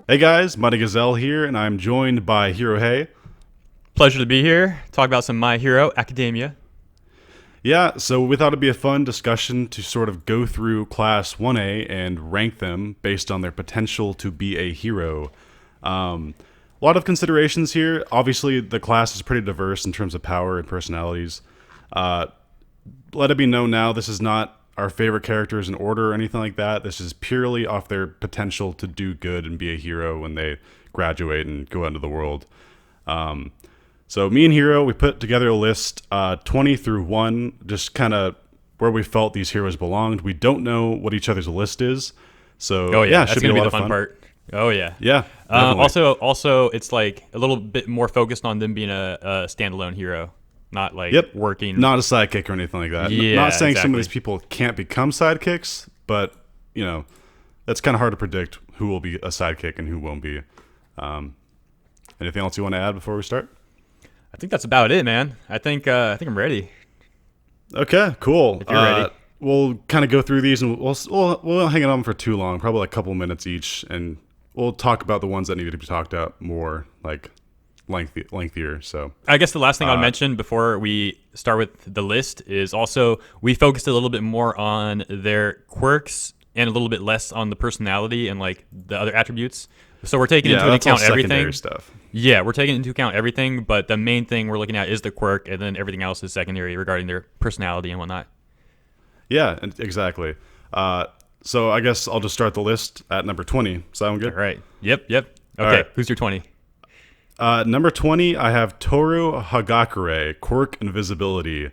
Hey guys, Muddy Gazelle here, and I'm joined by Hero Hei. Pleasure to be here. Talk about some My Hero Academia. Yeah, so we thought it'd be a fun discussion to sort of go through Class 1A and rank them based on their potential to be a hero. A lot of considerations here. Obviously, the class is pretty diverse in terms of power and personalities. Uh, Let it be known now, this is not our favorite characters in order or anything like that. This is purely off their potential to do good and be a hero when they graduate and go out into the world. So me and Hero, we put together a list, 20 through 1, just kind of where we felt these heroes belonged. We don't know what each other's list is. So Oh yeah, it that's should be a gonna be lot the of fun fun. part. Oh yeah. Yeah, definitely. Also, it's like a little bit more focused on them being a standalone hero, not like Yep. working. Not a sidekick or anything like that. Yeah, Not saying some of exactly. these people can't become sidekicks, but, that's kind of hard to predict who will be a sidekick and who won't be. Um, Anything else you want to add before we start? I think that's about it, man. I think I'm ready. Okay, cool. If you're ready. We'll kind of go through these, and we'll hang it on for too long, probably like a couple minutes each, and we'll talk about the ones that need to be talked about more, like lengthier. So I guess the last thing I'll Uh, mention before we start with the list is also we focused a little bit more on their quirks and a little bit less on the personality and like the other attributes. So we're taking into that's all account everything. secondary stuff. Yeah, we're taking into account everything, but the main thing we're looking at is the quirk, and then everything else is secondary regarding their personality and whatnot. Yeah, exactly. So I guess I'll just start the list at number 20. Sound good? All right. Yep. All Okay. right. Who's your 20? Number 20, I have Toru Hagakure, Quirk Invisibility.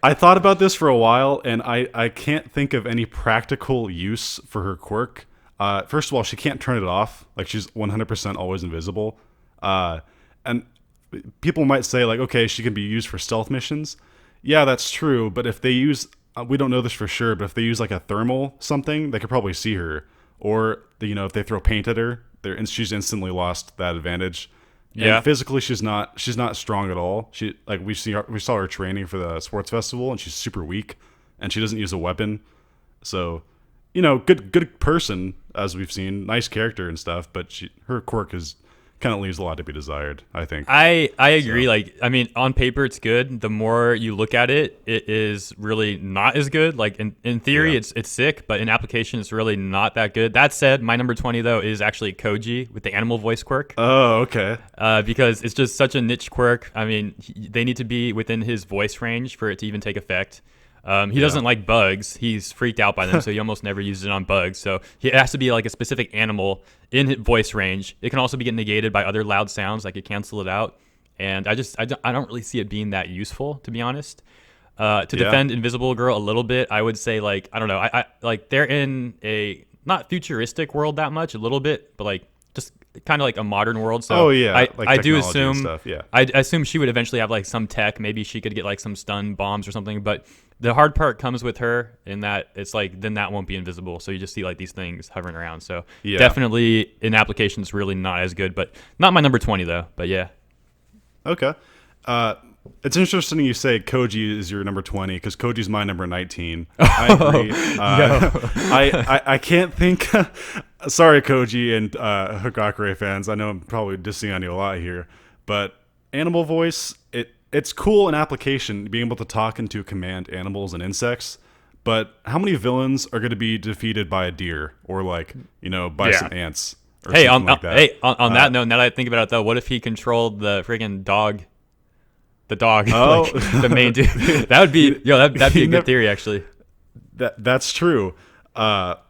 I thought about this for a while, and I can't think of any practical use for her quirk. First of all, she can't turn it off. Like, she's 100% always invisible. And people might say, like, okay, she can be used for stealth missions. Yeah, that's true, but if they use, we don't know this for sure, but if they use, like, a thermal something, they could probably see her. Or, if they throw paint at her, she's instantly lost that advantage. Yeah. And physically, she's not strong at all. She we saw her training for the sports festival, and she's super weak, and she doesn't use a weapon. So, good person as we've seen, nice character and stuff, but her quirk is kind of leaves a lot to be desired, I think. I agree. Like, I mean, on paper it's good. The more you look at it, it is really not as good. Like in theory, Yeah. it's sick, but in application, it's really not that good. That said, my number 20 though is actually Koji with the animal voice quirk. Oh, okay. Because it's just such a niche quirk. I mean, they need to be within his voice range for it to even take effect. He doesn't like bugs. He's freaked out by them, so he almost never uses it on bugs. So it has to be like a specific animal in his voice range. It can also be get negated by other loud sounds, like it cancel it out. And I don't really see it being that useful, to be honest. To defend Invisible Girl a little bit, I would say like I don't know. I like they're in a not futuristic world that much, a little bit, but like just kind of like a modern world. So Oh, yeah, I, like I do technology and assume stuff, yeah. I assume she would eventually have like some tech. Maybe she could get like some stun bombs or something. But the hard part comes with her in that it's like then that won't be invisible. So you just see like these things hovering around. So Yeah. definitely in applications really not as good. But not my number 20 though. But yeah. Okay. It's interesting you say Koji is your number 20 because Koji's my number 19. I agree. I can't think. Sorry, Koji and Hagakure fans. I know I'm probably dissing on you a lot here, but animal voice, it's cool in application being able to talk and to command animals and insects. But how many villains are going to be defeated by a deer or like by Yeah. some ants? Or Hey, something like that? on that note, now that I think about it though, what if he controlled the freaking dog? The dog, Oh. like, the main dude. That would be that'd be a never- good theory actually. That's true. But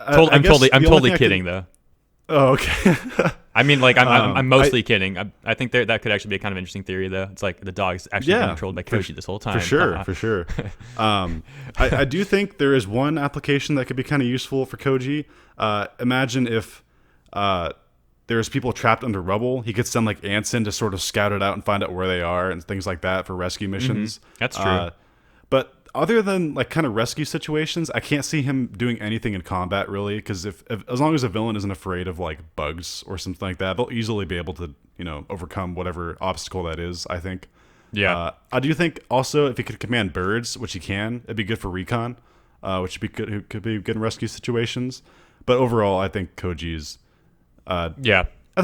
I'm guess the only totally thing I kidding could- though. Oh, okay. I mean, like I'm mostly kidding. I think that could actually be a kind of interesting theory though. It's like the dog's actually being controlled by Koji this whole time. For sure, for sure. I do think there is one application that could be kind of useful for Koji. Imagine if there's people trapped under rubble. He could send like ants in to sort of scout it out and find out where they are and things like that for rescue missions. That's true. But other than like kind of rescue situations, I can't see him doing anything in combat really. Because if as long as a villain isn't afraid of like bugs or something like that, they'll easily be able to overcome whatever obstacle that is. I think. Yeah. I do think also if he could command birds, which he can, it'd be good for recon. which could be good in rescue situations. But overall, I think Koji's. Yeah. I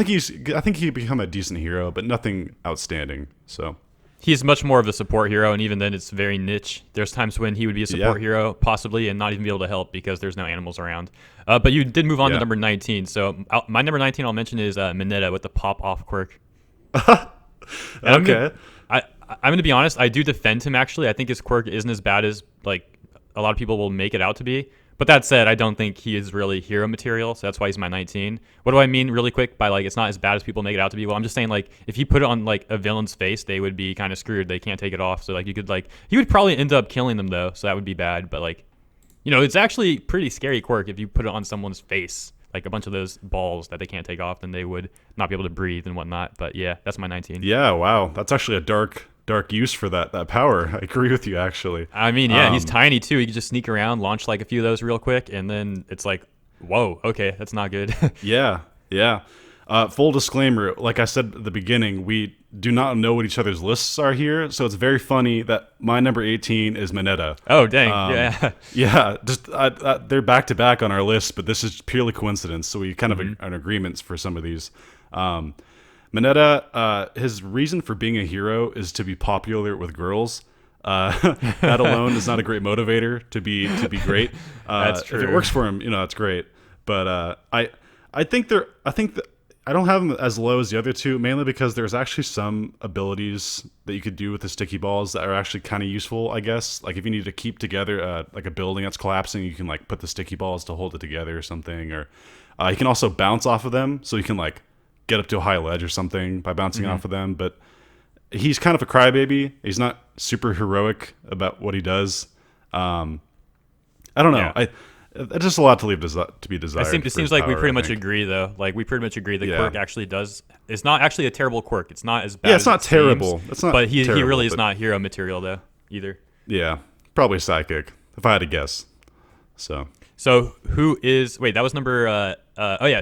think he'd become a decent hero, but nothing outstanding. So He's much more of a support hero, and even then, it's very niche. There's times when he would be a support hero, possibly, and not even be able to help because there's no animals around. But you did move on to number 19. So my number 19 I'll mention is Minetta with the pop-off quirk. Okay. I'm going to be honest. I do defend him, actually. I think his quirk isn't as bad as like a lot of people will make it out to be. But that said, I don't think he is really hero material, so that's why he's my 19. What do I mean really quick by like it's not as bad as people make it out to be? Well, I'm just saying like if you put it on like a villain's face, they would be kind of screwed. They can't take it off. So like he would probably end up killing them though, so that would be bad. But like, it's actually pretty scary quirk if you put it on someone's face, like a bunch of those balls that they can't take off, then they would not be able to breathe and whatnot. But yeah, that's my 19. Yeah, wow. That's actually a dark use for that power. I agree with you, actually. I mean, yeah, he's tiny too. He can just sneak around, launch like a few of those real quick, and then it's like, whoa, okay, that's not good. Yeah. Full disclaimer, like I said at the beginning, we do not know what each other's lists are here, so it's very funny that my number 18 is Minetta. Oh, dang, yeah. Yeah, just they're back-to-back on our list, but this is purely coincidence, so we kind of are in agreements for some of these. Minetta, his reason for being a hero is to be popular with girls. That alone is not a great motivator to be great. That's true. If it works for him, it's great. But I think I don't have him as low as the other two, mainly because there's actually some abilities that you could do with the sticky balls that are actually kind of useful, I guess. Like if you need to keep together like a building that's collapsing, you can like put the sticky balls to hold it together or something. Or you can also bounce off of them, so you can like get up to a high ledge or something by bouncing off of them. But he's kind of a crybaby. He's not super heroic about what he does. I don't know. Yeah. It's just a lot to be desired. It seems like we pretty much agree, though. Like we pretty much agree that Quirk actually does. It's not actually a terrible quirk. It's not as bad. Yeah, it's not terrible. Seems, it's not. But he terrible, really is not hero material though either. Yeah, probably sidekick if I had to guess. So who is? Wait, that was number.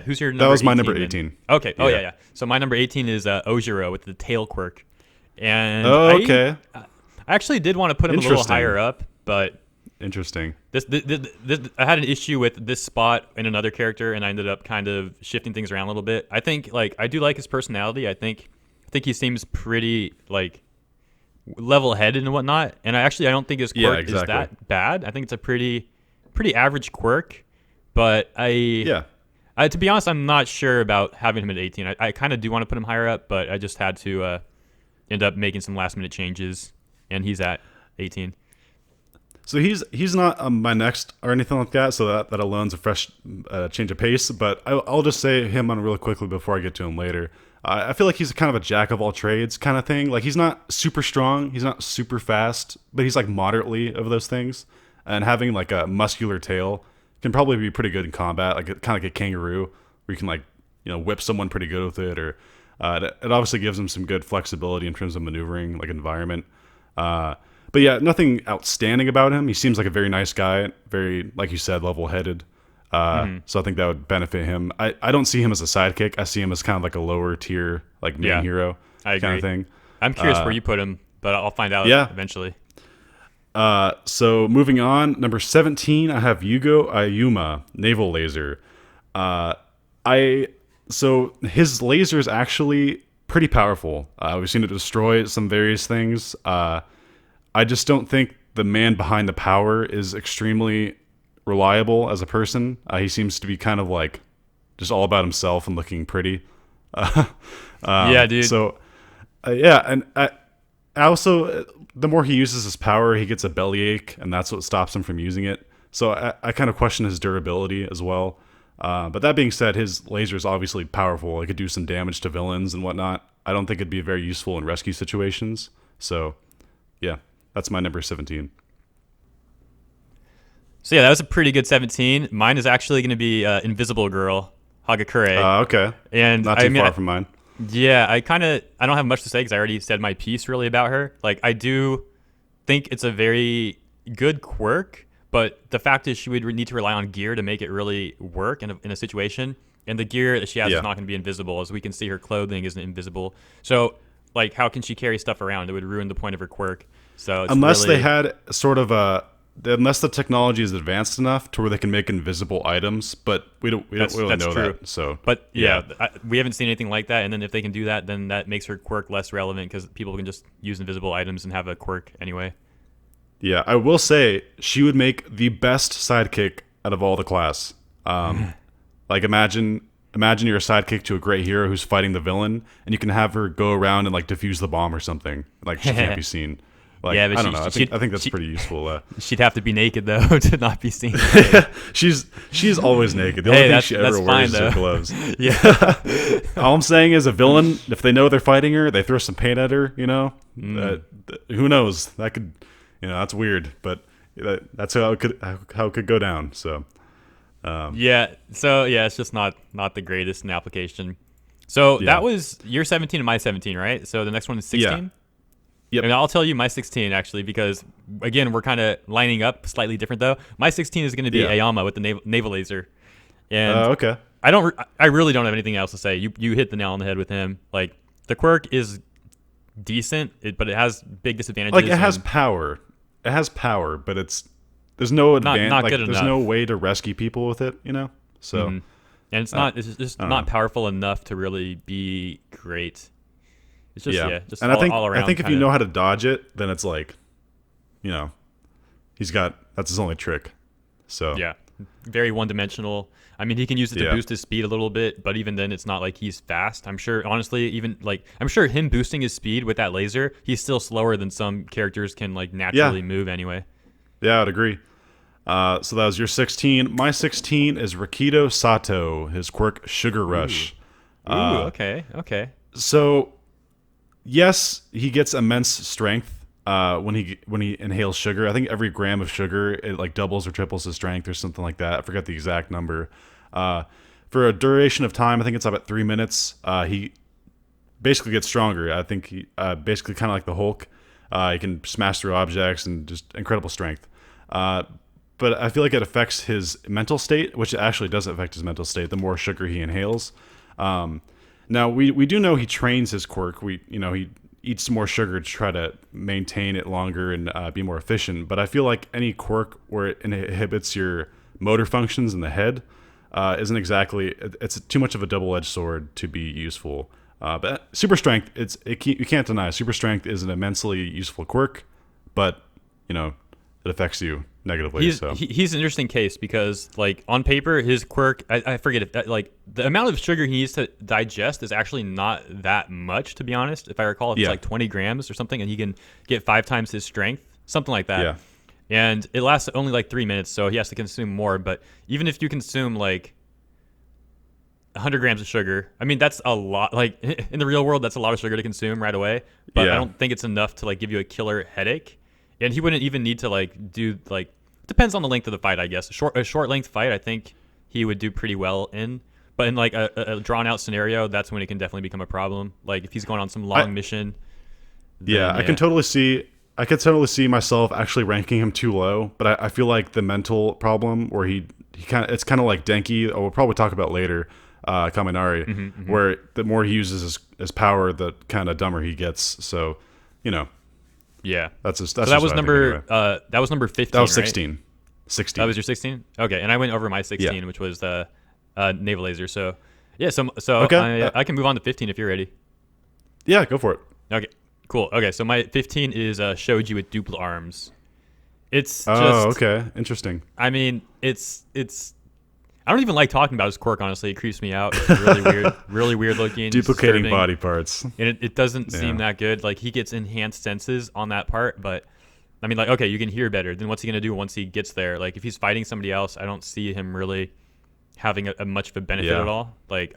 Who's your number? That was my 18 number then? 18. Okay. Oh yeah. So my number 18 is Ojiro with the tail quirk. And okay. I actually did want to put him a little higher up, but interesting. This I had an issue with this spot in another character, and I ended up kind of shifting things around a little bit. I think I do like his personality. I think he seems pretty like level-headed and whatnot. And I don't think his quirk is that bad. I think it's a pretty average quirk. But to be honest, I'm not sure about having him at 18. I kind of do want to put him higher up, but I just had to end up making some last-minute changes, and he's at 18. So he's not on my next or anything like that, so that alone's a fresh change of pace. But I'll just say him on really quickly before I get to him later. I feel like he's kind of a jack of all trades kind of thing. Like he's not super strong, he's not super fast, but he's like moderately of those things. And having like a muscular tail can probably be pretty good in combat, like kind of like a kangaroo, where you can whip someone pretty good with it. Or it obviously gives him some good flexibility in terms of maneuvering, like environment. But yeah, nothing outstanding about him. He seems like a very nice guy, very, like you said, level-headed. So I think that would benefit him. I don't see him as a sidekick. I see him as kind of like a lower tier, like main hero kind of thing. I'm curious where you put him, but I'll find out eventually. So moving on, number 17, I have Yuma, Naval Laser. So his laser is actually pretty powerful. We've seen it destroy some various things. I just don't think the man behind the power is extremely reliable as a person. He seems to be kind of like just all about himself and looking pretty. Yeah, dude. So, and I also, the more he uses his power, he gets a bellyache, and that's what stops him from using it. So I kind of question his durability as well. But that being said, his laser is obviously powerful. It could do some damage to villains and whatnot. I don't think it'd be very useful in rescue situations. So, yeah. That's my number 17. So yeah, that was a pretty good 17. Mine is actually going to be Invisible Girl, Hagakure. Okay. And not too far from mine. Yeah, I don't have much to say because I already said my piece really about her. Like, I do think it's a very good quirk, but the fact is she would need to rely on gear to make it really work in a situation. And the gear that she has is not going to be invisible. As we can see, her clothing isn't invisible. So, like, how can she carry stuff around? It would ruin the point of her quirk. So unless they had sort of unless the technology is advanced enough to where they can make invisible items, but we don't really know true. that. So, but yeah, we haven't seen anything like that. And then if they can do that, then that makes her quirk less relevant because people can just use invisible items and have a quirk anyway. Yeah, I will say she would make the best sidekick out of all the class. Like imagine you're a sidekick to a great hero who's fighting the villain, and you can have her go around and like defuse the bomb or something. Like she can't be seen. Like, yeah, but I don't know. I think that's pretty useful. She'd have to be naked though to not be seen. she's always naked. The only thing she ever wears is her gloves. Yeah. All I'm saying is, a villain, if they know they're fighting her, they throw some paint at her. You know, who knows? That could, that's weird, but that's how it could go down. So. It's just not the greatest in application. So that was your 17 and my 17, right? So the next one is 16. Yeah. Yep. And I'll tell you my 16 actually, because again we're kind of lining up slightly different though. My 16 is going to be Ayama with the naval laser. And okay. I really don't have anything else to say. You hit the nail on the head with him. Like the quirk is decent, but it has big disadvantages. Like it has power. It has power, but there's no advantage. Not like, good there's enough. no way to rescue people with it, So, and it's just not powerful enough to really be great. It's just just and all around. I think if you know how to dodge it, then it's like, that's his only trick. So yeah, very one dimensional. I mean, he can use it to boost his speed a little bit, but even then, it's not like he's fast. I'm sure, honestly, I'm sure him boosting his speed with that laser, he's still slower than some characters can like naturally move anyway. Yeah, I'd agree. So that was your 16. My 16 is Rikido Sato, his quirk Sugar Rush. Okay. So, yes, he gets immense strength when he inhales sugar. I think every gram of sugar, it like doubles or triples his strength or something like that. I forgot the exact number. For a duration of time, I think it's about 3 minutes. He basically gets stronger. I think he basically kind of like the Hulk. He can smash through objects and just incredible strength. But I feel like it affects his mental state, which actually does affect his mental state the more sugar he inhales. Now, we do know he trains his quirk. He eats more sugar to try to maintain it longer and be more efficient. But I feel like any quirk where it inhibits your motor functions in the head isn't exactly... It's too much of a double-edged sword to be useful. But super strength, you can't deny. Super strength is an immensely useful quirk, but it affects you negatively. He's an interesting case because, like, on paper, his quirk, I forget if the amount of sugar he needs to digest is actually not that much, to be honest. If I recall, it's like 20 grams or something, and he can get 5 times his strength, something like that. Yeah. And it lasts only like 3 minutes, so he has to consume more. But even if you consume like 100 grams of sugar, I mean, that's a lot. Like in the real world, that's a lot of sugar to consume right away. But I don't think it's enough to like give you a killer headache. And he wouldn't even need to like do like, depends on the length of the fight, I guess. A short length fight, I think he would do pretty well in. But in like a drawn out scenario, that's when it can definitely become a problem. Like if he's going on some long mission. I can totally see myself actually ranking him too low. But I feel like the mental problem where it's kind of like Denki. We'll probably talk about later. Kaminari, where the more he uses his power, the kind of dumber he gets. So, yeah, that's so that was number that was number 15. That was 16. Right? 16. That was your 16. Okay, and I went over my 16, which was the naval laser. So okay. I can move on to 15 if you're ready. Yeah, go for it. Okay, cool. Okay, so my 15 is Shoji with duple arms. It's okay, interesting. I mean, it's. I don't even like talking about his quirk, honestly. It creeps me out. It's really weird, really weird looking. Duplicating disturbing. body parts. And it doesn't seem that good. Like, he gets enhanced senses on that part, but, I mean, like, okay, you can hear better. Then what's he going to do once he gets there? Like, if he's fighting somebody else, I don't see him really having a much of a benefit at all. Like,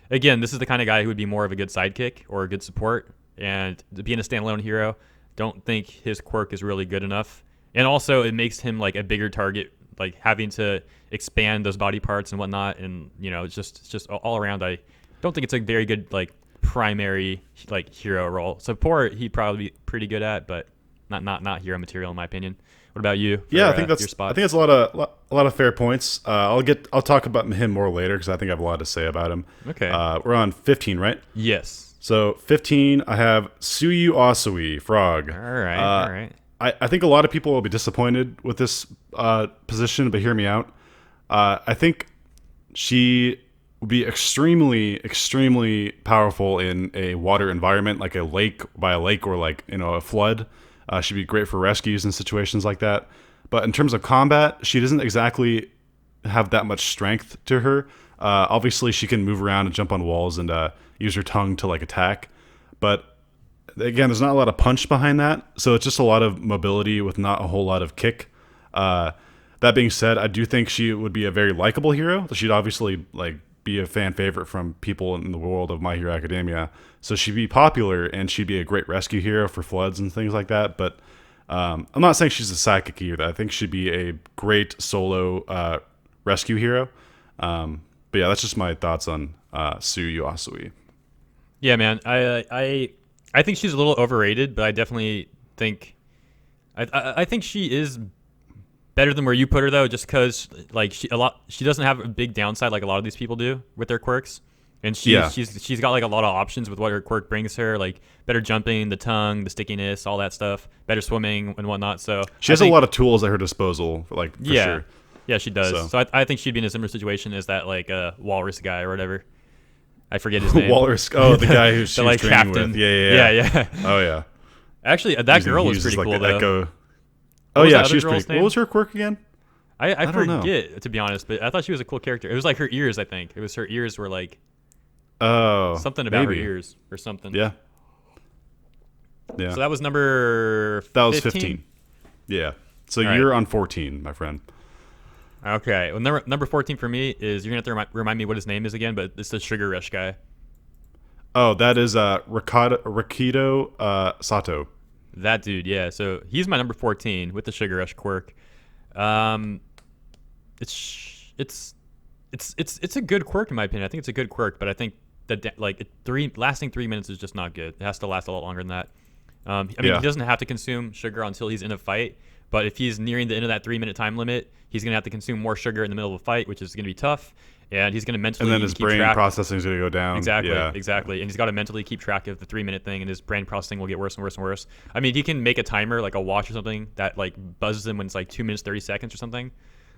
again, this is the kind of guy who would be more of a good sidekick or a good support. And being a standalone hero, don't think his quirk is really good enough. And also, it makes him, like, a bigger target, like having to expand those body parts and whatnot, and it's just all around. I don't think it's a very good like primary like hero role. Support he'd probably be pretty good at, but not hero material in my opinion. What about you? I think that's your spot. I think that's a lot of fair points. I'll talk about him more later because I think I have a lot to say about him. Okay, we're on 15, right? Yes. So 15, I have Suyu Asui, Frog. All right. I think a lot of people will be disappointed with this position, but hear me out. I think she would be extremely, extremely powerful in a water environment, like a lake, or like, a flood. She'd be great for rescues and situations like that. But in terms of combat, she doesn't exactly have that much strength to her. Obviously, she can move around and jump on walls and use her tongue to like attack. But again, there's not a lot of punch behind that, so it's just a lot of mobility with not a whole lot of kick. That being said, I do think she would be a very likable hero. She'd obviously like be a fan favorite from people in the world of My Hero Academia, so she'd be popular and she'd be a great rescue hero for floods and things like that. But I'm not saying she's a sidekick either. I think she'd be a great solo rescue hero. But yeah, that's just my thoughts on Tsu Yuasui. Yeah, man. I think she's a little overrated, but I definitely think I think she is better than where you put her though, just because like she doesn't have a big downside like a lot of these people do with their quirks, and she's got like a lot of options with what her quirk brings her, like better jumping, the tongue, the stickiness, all that stuff, better swimming and whatnot. So she has a lot of tools at her disposal, like for sure. Yeah, she does. So I think she'd be in a similar situation as that like walrus guy or whatever. I forget his name. Walrus. Oh, the guy who she was like training captain. with. Yeah. Oh yeah. Actually, that girl was pretty cool though. Echo. Oh yeah, she was pretty cool. What was her quirk again? I forget, to be honest, but I thought she was a cool character. It was like her ears, I think. It was her ears were like something about her ears or something. Yeah. So that was number 15? That was 15. Yeah. So you're on 14, my friend. Okay. Well, number 14 for me is, you're going to have to remind me what his name is again, but it's the Sugar Rush guy. Oh, that is Rikido Sato. That dude, yeah. So he's my number 14 with the Sugar Rush quirk. It's a good quirk in my opinion. I think it's a good quirk, but I think that like lasting 3 minutes is just not good. It has to last a lot longer than that. I mean, he doesn't have to consume sugar until he's in a fight, but if he's nearing the end of that 3 minute time limit, he's gonna have to consume more sugar in the middle of a fight, which is gonna be tough. And he's going to mentally and then his brain processing is going to go down. Exactly. And he's got to mentally keep track of the 3 minute thing, and his brain processing will get worse and worse and worse. I mean, he can make a timer, like a watch or something, that like buzzes him when it's like 2 minutes, 30 seconds or something.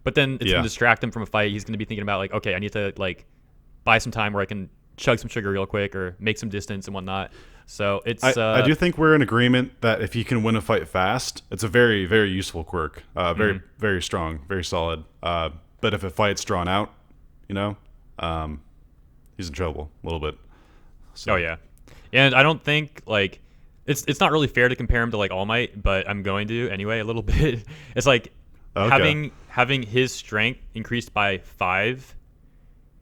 But then it's going to distract him from a fight. He's going to be thinking about like, okay, I need to like buy some time where I can chug some sugar real quick or make some distance and whatnot. So it's... I do think we're in agreement that if he can win a fight fast, it's a very, very useful quirk. Very, very strong, very solid. But if a fight's drawn out, he's in trouble a little bit. So. Oh yeah, and I don't think like it's not really fair to compare him to like All Might, but I'm going to anyway a little bit. It's like having his strength increased by 5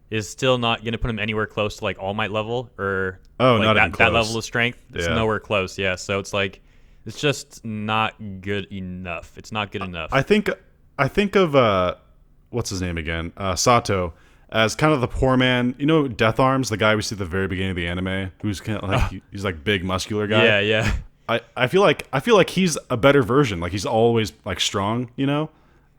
is still not going to put him anywhere close to like All Might level or that level of strength. It's nowhere close. Yeah, so it's like it's just not good enough. It's not good enough. I think of what's his name again? Sato. As kind of the poor man, Death Arms, the guy we see at the very beginning of the anime, who's kind of like he's like big muscular guy. Yeah. I feel like he's a better version. Like he's always like strong,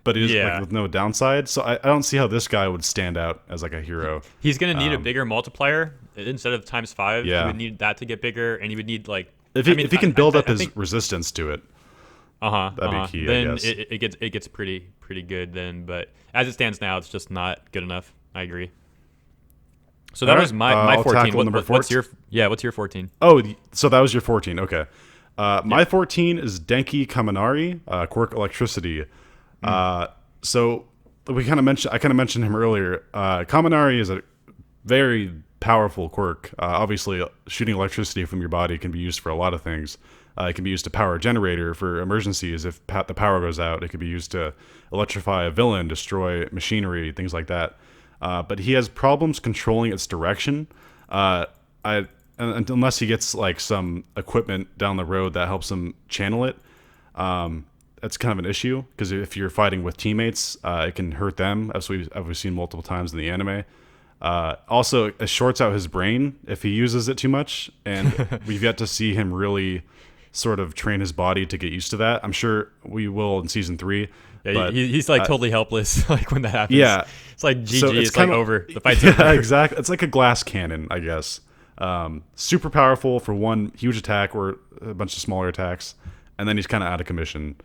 but he's like with no downside. So I don't see how this guy would stand out as like a hero. He's gonna need a bigger multiplier instead of ×5. Yeah, he would need that to get bigger, and he would need like if he can build up his resistance to it. That'd be key. Then I guess. it gets pretty good then. But as it stands now, it's just not good enough. I agree. So that was my 14. What's your 14? Oh, so that was your 14. Okay. My 14 is Denki Kaminari, quirk electricity. So I kind of mentioned him earlier. Kaminari is a very powerful quirk. Obviously, shooting electricity from your body can be used for a lot of things. It can be used to power a generator for emergencies if the power goes out. It could be used to electrify a villain, destroy machinery, things like that. But he has problems controlling its direction. Unless he gets like some equipment down the road that helps him channel it, that's kind of an issue because if you're fighting with teammates, it can hurt them, as we've seen multiple times in the anime. Also, it shorts out his brain if he uses it too much, and we've yet to see him really sort of train his body to get used to that. I'm sure we will in season 3. Yeah, but, he's like totally helpless like when that happens. Yeah. It's like GG, so it's like over. The fight's over. Yeah, exactly. It's like a glass cannon, I guess. Super powerful for one huge attack or a bunch of smaller attacks. and then he's kind of out of commission.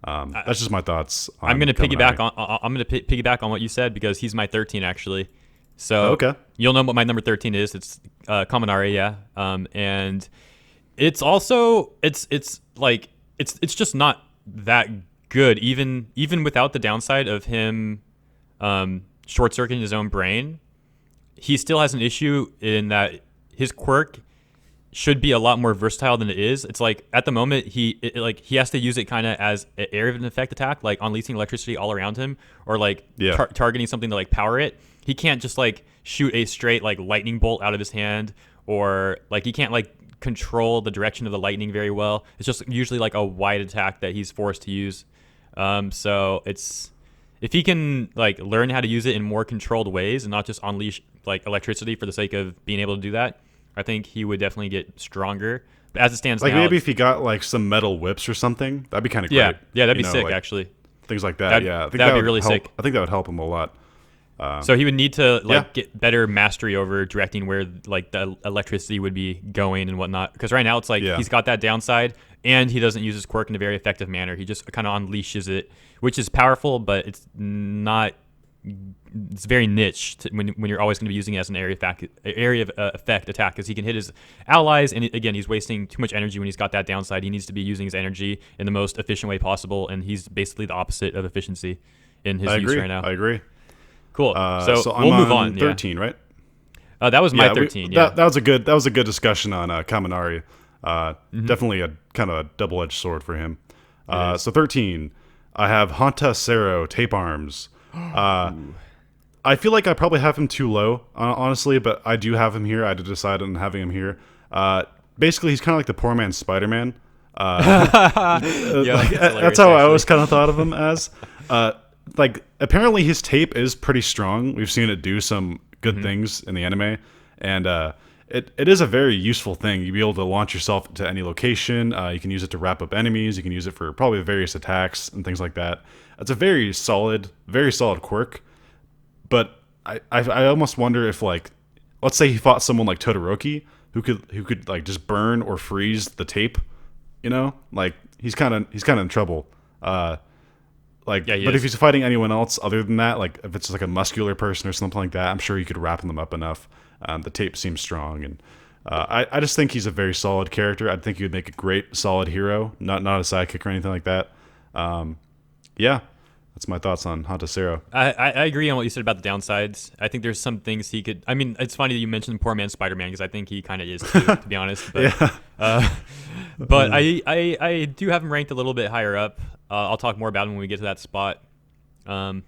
That's just my thoughts. I'm going to Kaminari. piggyback on what you said because he's my 13 actually. So Okay. you'll know what my number 13 is. It's Kaminari, yeah. And it's also it's just not that good even without the downside of him short circuiting his own brain. He still has an issue in that his quirk should be a lot more versatile than it is. It's like at the moment he has to use it kind of as an area of an effect attack, like unleashing electricity all around him, or like targeting something to like power it. He can't just like shoot a straight like lightning bolt out of his hand, or like he can't like control the direction of the lightning very well. It's just usually like a wide attack that he's forced to use. So it's if he can like learn how to use it in more controlled ways and not just unleash like electricity for the sake of being able to do that, I think he would definitely get stronger. But as it stands Like now, maybe if he got like some metal whips or something, that'd be kind of great. Yeah, that'd be You know, sick like, actually. Things like that. That'd- I think that'd be would really help. sick. I think that would help him a lot. So he would need to like get better mastery over directing where like the electricity would be going and whatnot. Because right now it's like he's got that downside, and he doesn't use his quirk in a very effective manner. He just kind of unleashes it, which is powerful, but it's not. It's very niche when you're always going to be using it as an area of effect attack, because he can hit his allies, and again he's wasting too much energy when he's got that downside. He needs to be using his energy in the most efficient way possible, and he's basically the opposite of efficiency in his use right now. I agree. Cool. So I'm we'll move on. 13, right? That was my 13. That was a good discussion on Kaminari. Definitely a kind of a double-edged sword for him. So 13, I have Hanta Sero Tape Arms. I feel like I probably have him too low, honestly, but I do have him here. I had to decide on having him here. Basically, he's kind of like the poor man's Spider-Man. That's how I always kind of thought of him as. Like, apparently his tape is pretty strong. We've seen it do some good things in the anime, and it is a very useful thing. You'll be able to launch yourself to any location. You can use it to wrap up enemies. You can use it for probably various attacks and things like that. It's a very solid quirk. But I almost wonder if, like, let's say he fought someone like Todoroki who could like just burn or freeze the tape, you know, like he's kind of in trouble. But if he's fighting anyone else other than that, like if it's like a muscular person or something like that, I'm sure you could wrap them up enough. The tape seems strong, and I just think he's a very solid character. I think he would make a great solid hero, not a sidekick or anything like that. That's my thoughts on Hanta Sero. I agree on what you said about the downsides. I think there's some things he could. I mean, it's funny that you mentioned poor man Spider-Man, because I think he kind of is too, to be honest. But, but I do have him ranked a little bit higher up. I'll talk more about him when we get to that spot. I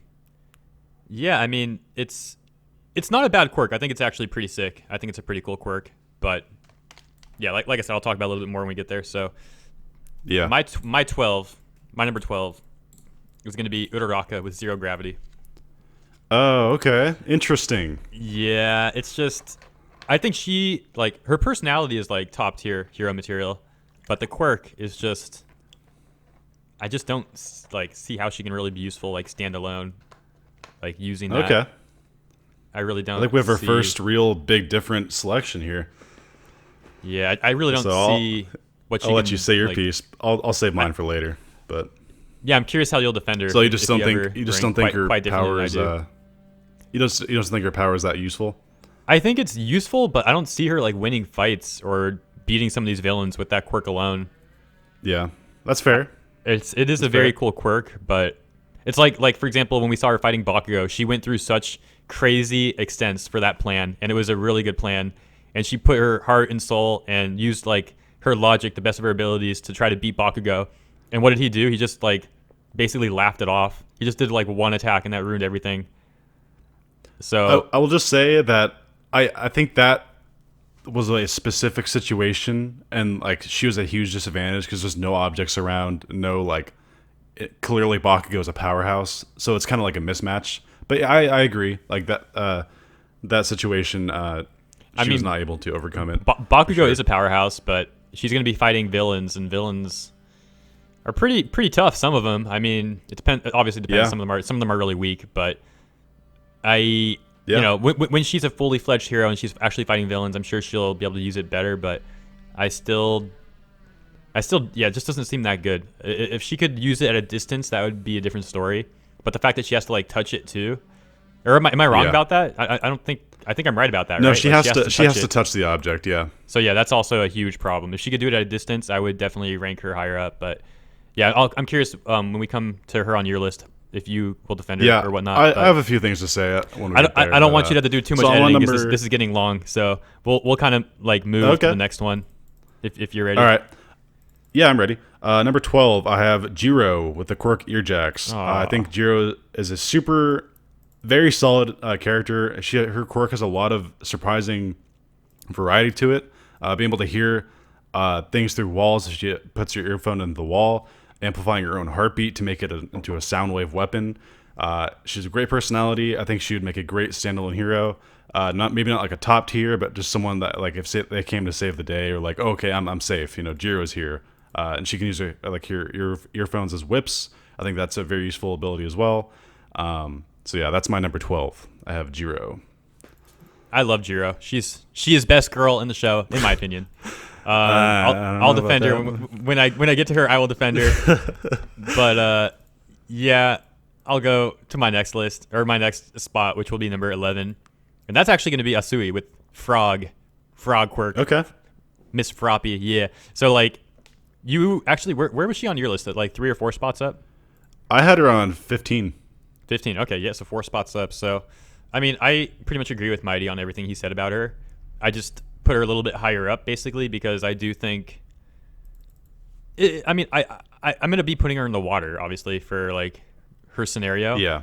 mean, it's not a bad quirk. I think it's actually pretty sick. I think it's a pretty cool quirk. But yeah, like I said, I'll talk about it a little bit more when we get there. So yeah, my number 12. It was going to be Uraraka with zero gravity. Oh, okay. Interesting. Yeah, it's just... I think she... Like, her personality is, like, top-tier hero material. But the quirk is just... I just don't, like, see how she can really be useful, like, standalone. Like, using that. Okay. I really don't I think we have our first real big different selection here. Yeah, I really don't see what she I'll let can, you say your like, piece. I'll save mine for later, but... Yeah, I'm curious how you'll defend her. So you just don't think her power is you don't think her power is that useful? I think it's useful, but I don't see her like winning fights or beating some of these villains with that quirk alone. Yeah, that's fair. It is a very cool quirk, but it's like for example, when we saw her fighting Bakugo, she went through such crazy extents for that plan, and it was a really good plan. And she put her heart and soul and used like her logic, the best of her abilities, to try to beat Bakugo. And what did he do? He just like basically laughed it off. He just did like one attack, and that ruined everything. So I will just say that I think that was a specific situation, and like she was a huge disadvantage because there's no objects around, no like clearly Bakugo is a powerhouse, so it's kind of like a mismatch. But yeah, I agree, like that situation, she was not able to overcome it. Bakugo is a powerhouse, but she's going to be fighting villains, and villains are pretty tough. Some of them. I mean, it obviously depends. Some of them are really weak, but you know, when she's a fully fledged hero and she's actually fighting villains, I'm sure she'll be able to use it better. But I still it just doesn't seem that good. If she could use it at a distance, that would be a different story. But the fact that she has to like touch it too, or am I wrong about that? I don't think. I think I'm right about that. No, right? she like, has to touch the object. Yeah. So yeah, that's also a huge problem. If she could do it at a distance, I would definitely rank her higher up. But yeah, I'm curious when we come to her on your list, if you will defend her or whatnot. I have a few things to say. I don't want you to have to do too much editing because this is getting long. So we'll kind of like move to the next one if you're ready. All right. Yeah, I'm ready. Number 12, I have Jiro with the Quirk earjacks. I think Jiro is a very solid character. Her quirk has a lot of surprising variety to it. Being able to hear things through walls as she puts your earphone in the wall, amplifying her own heartbeat to make it into a sound wave weapon. She's a great personality. I think she would make a great standalone hero. Maybe not like a top tier, but just someone that like if they came to save the day or like, oh, okay, I'm safe. Jiro's here. And she can use her earphones as whips. I think that's a very useful ability as well. So yeah, that's my number 12. I have Jiro. I love Jiro. She is best girl in the show, in my opinion. I'll defend her when I get to her. I will defend her. But yeah, I'll go to my next list or my next spot, which will be number 11, and that's actually going to be Asui with Frog Quirk. Okay. Miss Froppy. Yeah. So like. You actually, where was she on your list? At like 3 or 4 spots up? I had her on 15. 15. Okay, yeah, so 4 spots up. So, I mean, I pretty much agree with Mighty on everything he said about her. I just put her a little bit higher up, basically, because I do think. I'm going to be putting her in the water, obviously, for like her scenario. Yeah.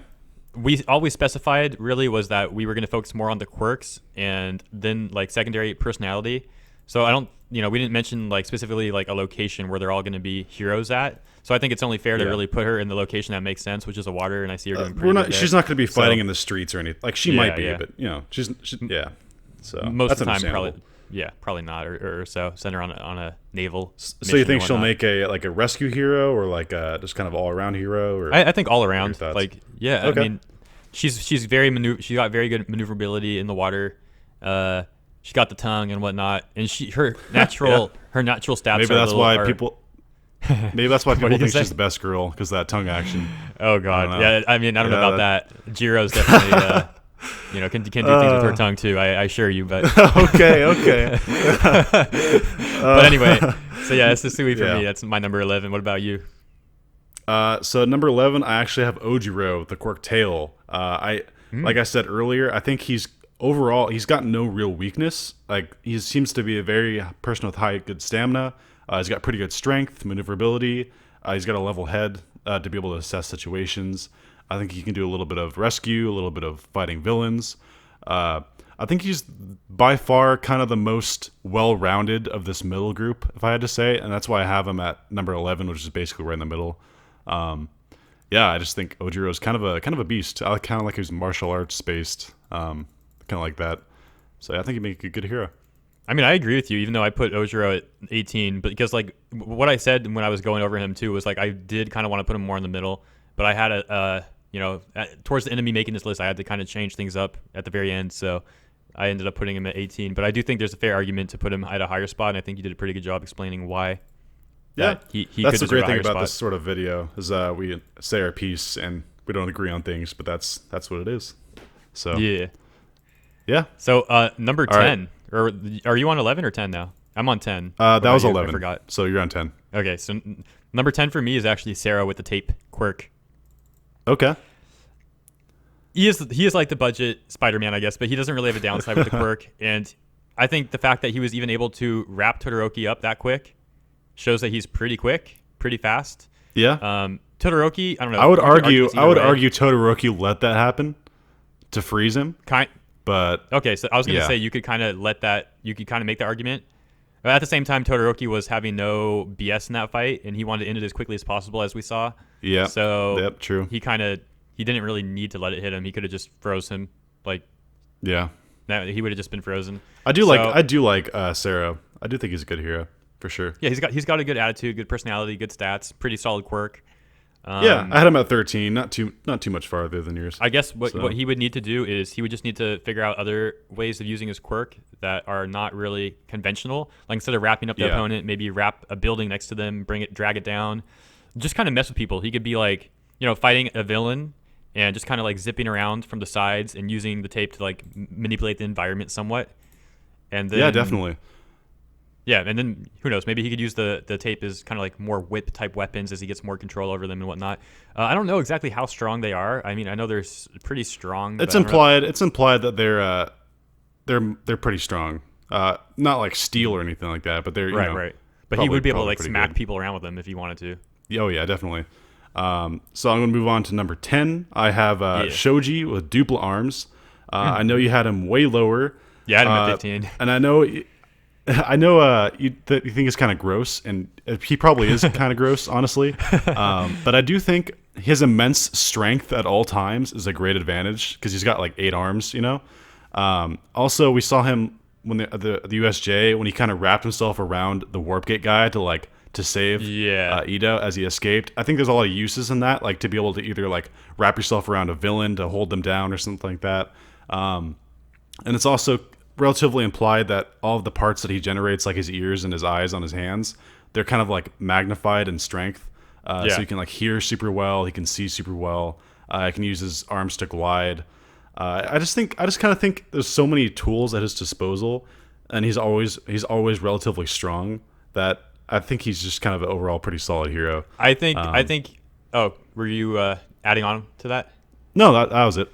All we specified really was that we were going to focus more on the quirks and then like secondary personality. So we didn't mention like specifically like a location where they're all going to be heroes at. So I think it's only fair to really put her in the location that makes sense, which is the water. And I see her doing pretty good. She's not going to be fighting in the streets or anything. Like she might be, but she's So most of the time, probably not, or so. Send her on a naval. So you think she'll make a rescue hero or like just kind of all around hero? Or I think all around. Like okay. I mean, she's she got very good maneuverability in the water. She got the tongue and whatnot, and her natural stats. Maybe that's why people think she's the best girl because that tongue action. Oh God, yeah. I mean, I don't know about that. Jiro's definitely, can do things with her tongue too. I assure you. But okay. But anyway, so yeah, it's the Sui for me. That's my number 11. What about you? So number 11, I actually have Ojiro, the Quirk tail. Like I said earlier, I think he's got no real weakness. Like he seems to be a very person with good stamina. He's got pretty good strength, maneuverability. He's got a level head to be able to assess situations. I think he can do a little bit of rescue, a little bit of fighting villains. I think he's by far kind of the most well-rounded of this middle group, if I had to say, and that's why I have him at number 11, which is basically right in the middle. I just think Ojiro is kind of a beast. I kind of like his martial arts based. Kind of like that. So I think he'd make a good hero. I mean, I agree with you, even though I put Ojiro at 18, but because like what I said when I was going over him too was like I did kind of want to put him more in the middle, but I had towards the end of me making this list, I had to kind of change things up at the very end, so I ended up putting him at 18. But I do think there's a fair argument to put him at a higher spot, and I think you did a pretty good job explaining why. Yeah, he that's could the great thing about spot. this sort of video is we say our piece and we don't agree on things, but that's what it is. So yeah. So number 10, right. or are you on 11 or 10 now? I'm on 10. That was 11. I forgot. So you're on 10. Okay, so number 10 for me is actually Sarah with the tape quirk. Okay. He is like the budget Spider-Man, I guess, but he doesn't really have a downside with the quirk. And I think the fact that he was even able to wrap Todoroki up that quick shows that he's pretty quick, pretty fast. Yeah. Todoroki, I don't know. I would argue Todoroki let that happen to freeze him. But okay, so I was gonna say you could kind of make the argument. But at the same time, Todoroki was having no BS in that fight, and he wanted to end it as quickly as possible, as we saw. Yeah. So true. He didn't really need to let it hit him. He could have just froze him. He would have just been frozen. I do like Sarah. I do think he's a good hero for sure. Yeah, he's got a good attitude, good personality, good stats, pretty solid quirk. Yeah, I had him at 13, not too much farther than yours. I guess what So, what he would need to do is he would just need to figure out other ways of using his quirk that are not really conventional. Like instead of wrapping up the Yeah. opponent, maybe wrap a building next to them, drag it down, just kind of mess with people. He could be like, fighting a villain and just kind of like zipping around from the sides and using the tape to like manipulate the environment somewhat. And then yeah, definitely. yeah, and then who knows? Maybe he could use the tape as kind of like more whip type weapons as he gets more control over them and whatnot. I don't know exactly how strong they are. I mean, I know they're pretty strong. It's but I don't know. implied. It's implied that they're pretty strong. Not like steel or anything like that, but they're Right. But he probably- would be able to probably like pretty smack good. people around with them if he wanted to. Oh yeah, definitely. So I'm gonna move on to number 10. I have Yeah. Shoji with duple arms. I know you had him way lower. Yeah, I had him at 15. And I know you think it's kind of gross, and he probably is kind of gross, honestly. But I do think his immense strength at all times is a great advantage because he's got like 8 arms, Also, we saw him when the USJ when he kind of wrapped himself around the warp gate guy to save Yeah. Ito as he escaped. I think there's a lot of uses in that, like to be able to either like wrap yourself around a villain to hold them down or something like that. And it's also relatively implied that all of the parts that he generates, like his ears and his eyes on his hands, they're kind of like magnified in strength. Yeah. So he can like hear super well, he can see super well. He can use his arms to glide. I just kind of think there's so many tools at his disposal, and he's always relatively strong that I think he's just kind of an overall pretty solid hero. I think. Oh, were you adding on to that? No, that was it.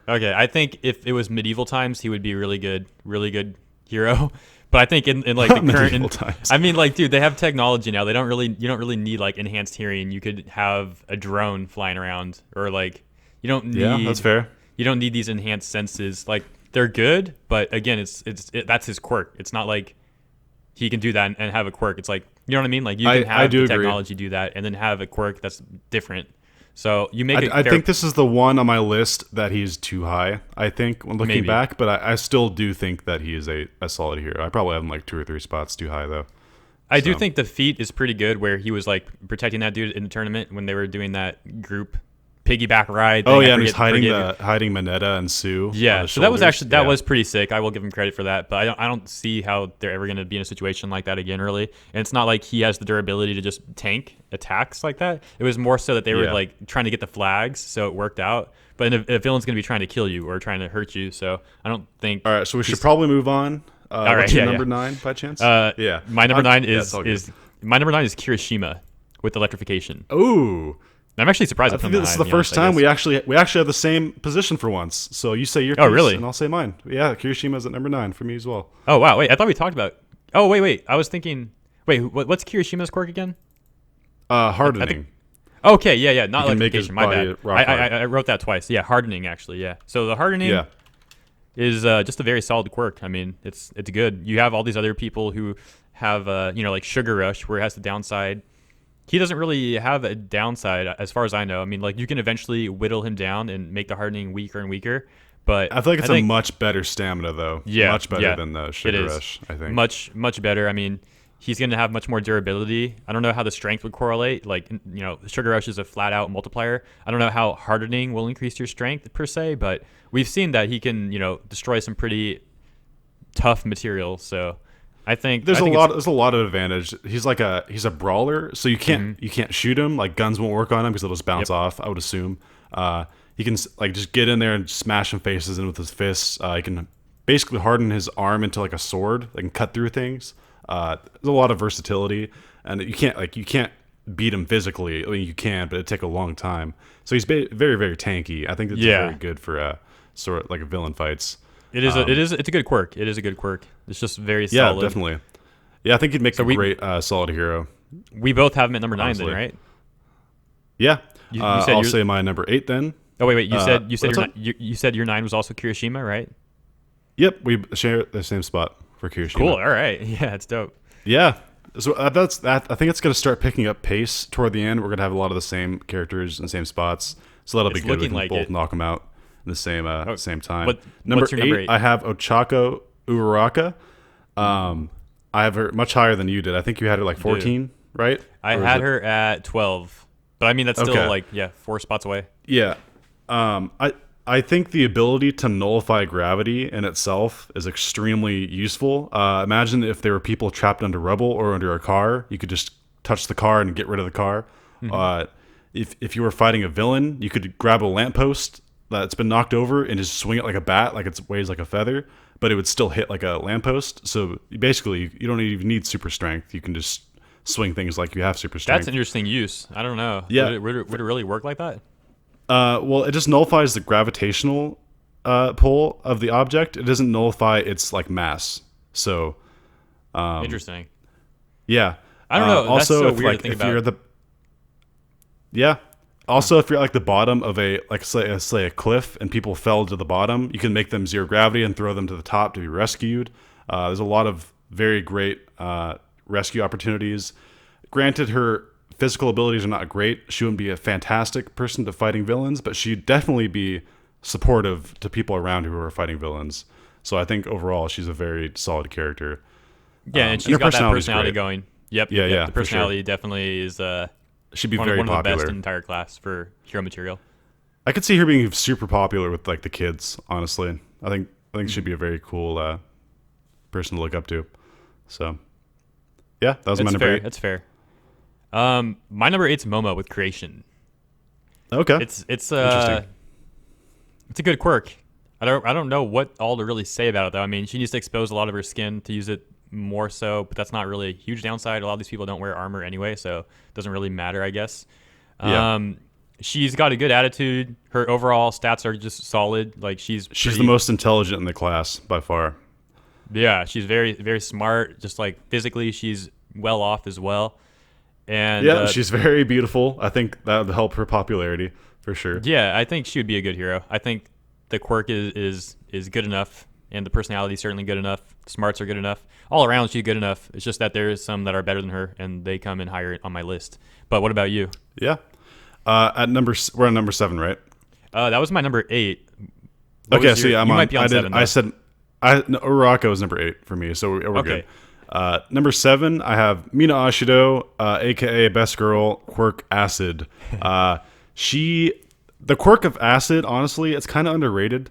Okay, I think if it was medieval times, he would be really good hero. But I think in like the Medieval current times. I mean, like, dude, they have technology now. You don't really need like enhanced hearing. You could have a drone flying around, or like you don't need. Yeah, that's fair. You don't need these enhanced senses. Like they're good, but again, that's his quirk. It's not like he can do that and have a quirk. It's like, you know what I mean? Like you can I have do the agree. technology do that, and then have a quirk that's different. So you make. I think this is the one on my list that he's too high, I think, when looking Maybe. back, but I still do think that he is a solid hero. I probably have him like 2 or 3 spots too high, though. I do So. think the feat is pretty good, where he was like protecting that dude in the tournament when they were doing that group piggyback ride. Oh, thing. yeah, I and he's forget- hiding Minetta and Sue. on Yeah, the so that was shoulders. actually that Yeah. was pretty sick. I will give him credit for that, but I don't see how they're ever going to be in a situation like that again, really. And it's not like he has the durability to just tank attacks like that. It was more so that they were Yeah. like trying to get the flags, so it worked out. But a villain's going to be trying to kill you or trying to hurt you, so I don't think. All right, so we should probably move on. right, What's your yeah, number yeah. 9 by chance? Yeah. My number 9 yeah, it's all good. is Kirishima with electrification. Ooh. I'm actually surprised. I I put think him this is that the high, to be first honest, I time guess. we actually have the same position for once. So you say your piece, Oh, really? and I'll say mine. Yeah, Kirishima's at number 9 for me as well. Oh wow! Wait, I thought we talked about. Oh wait! I was thinking. Wait, what's Kirishima's quirk again? Hardening. Okay, yeah, not He can make his electrification. My body bad. rock hard. I wrote that twice. Yeah, hardening actually. Yeah. So the hardening Yeah. is just a very solid quirk. I mean, it's good. You have all these other people who have like Sugar Rush, where it has the downside. He doesn't really have a downside, as far as I know. I mean, like you can eventually whittle him down and make the hardening weaker and weaker. But I feel like it's a much better stamina, though. Yeah, much better yeah, than the it Sugar is. Rush, I think. Much better. I mean, he's going to have much more durability. I don't know how the strength would correlate. Like, Sugar Rush is a flat out multiplier. I don't know how hardening will increase your strength per se, but we've seen that he can, destroy some pretty tough material. So I think There's it's- a lot of advantage. He's a brawler, so you can't shoot him. Like guns won't work on him because they'll just bounce Yep. off, I would assume. He can like just get in there and smash some faces in with his fists. He can basically harden his arm into like a sword that can cut through things. There's a lot of versatility, and you can't beat him physically. I mean, you can, but it'd take a long time. So he's very, very tanky. I think it's Yeah. very good for sort of like villain fights. it's a good quirk. It is a good quirk. It's just very Yeah, solid. definitely. Yeah, I think he'd make a we- great solid hero. We both have him at number 9 Honestly. then, right? Yeah, You said I'll yours- say my number 8 then. Oh wait, you said what's your up? you said your 9 was also Kirishima, right? Yep, we share the same spot for Kirishima. Cool. All right. Yeah, it's dope. Yeah, so that's that. I think it's going to start picking up pace toward the end. We're going to have a lot of the same characters in the same spots, so that'll It's be good. We looking can like both it. knock them out in the same time. what's your number 8? I have Ochako Uraraka. I have her much higher than you did. I think you had her like 14, right? I Or is had it- her at 12. But I mean, that's still Okay. like 4 spots away. Yeah. I think the ability to nullify gravity in itself is extremely useful. Imagine if there were people trapped under rubble or under a car, you could just touch the car and get rid of the car. If you were fighting a villain, you could grab a lamppost that's been knocked over and just swing it like a bat, like it weighs like a feather, but it would still hit like a lamppost. So basically, you don't even need super strength. You can just swing things like you have super strength. That's an interesting use. I don't know. Yeah. Would it really work like that? Well, it just nullifies the gravitational pull of the object. It doesn't nullify its like mass. So, Interesting. yeah. I don't know. That's Also, so if weird like to think if about. you're the Also, if you're at like the bottom of a like say a cliff and people fell to the bottom, you can make them zero gravity and throw them to the top to be rescued. There's a lot of very great rescue opportunities. Granted, her physical abilities are not great. She wouldn't be a fantastic person to fighting villains, but she'd definitely be supportive to people around her who are fighting villains. So I think overall she's a very solid character. Yeah, and and she's her got that personality's personality great. going. Yep. Yeah, The for sure. personality definitely is She'd be one very of the popular. best in the entire class for hero material. I could see her being super popular with like the kids. Honestly, I think she'd be a very cool person to look up to. So, yeah, that was my That's number fair. 8. That's fair. My number 8's Momo with Creation. Okay, It's Interesting. it's a good quirk. I don't know what all to really say about it though. I mean, she needs to expose a lot of her skin to use it more so, but that's not really a huge downside. A lot of these people don't wear armor anyway, so it doesn't really matter, I guess. Yeah. She's got a good attitude. Her overall stats are just solid. Like she's She's the most intelligent in the class by far. Yeah, she's very very smart. Just like physically, she's well off as well. And Yeah, she's very beautiful. I think that would help her popularity for sure. yeah, I think she would be a good hero. I think the quirk is good enough, and the personality is certainly good enough. Smarts are good enough. All around, she's good enough. It's just that there is some that are better than her, and they come in higher on my list. But what about you? Yeah. We're on number 7, right? That was my number 8. What Okay, was so your- yeah, I'm you on. might be on I did. 7. I though. said, no, Uraraka was number 8 for me, so we're Okay. good. Number 7, I have Mina Ashido, aka Best Girl, Quirk Acid. The quirk of Acid, honestly, it's kind of underrated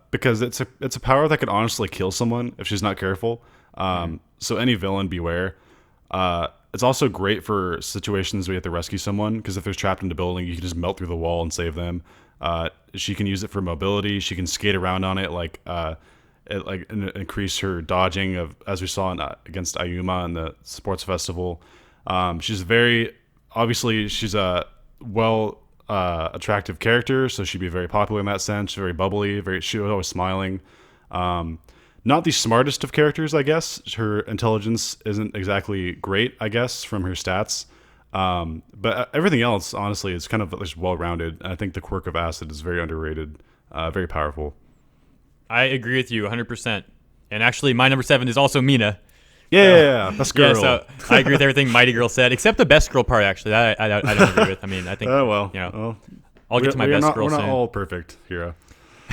because it's a power that could honestly kill someone if she's not careful. So any villain, beware. It's also great for situations where you have to rescue someone because if they're trapped in a building, you can just melt through the wall and save them. She can use it for mobility. She can skate around on it, increase her dodging as we saw against Yuma in the sports festival. She's a attractive character, so she'd be very popular in that sense. Very bubbly, she was always smiling. Not the smartest of characters, I guess. Her intelligence isn't exactly great, I guess, from her stats. But everything else, honestly, is kind of just well-rounded. I think the quirk of Acid is very underrated, very powerful. I agree with you 100%. And actually, my number 7 is also Mina. Yeah, Best Girl. Yeah, so I agree with everything Mighty Girl said, except the Best Girl part. Actually, that I don't agree with. I mean, I think Oh well. I'll get to my Best Girl We're soon. not all perfect, Hero.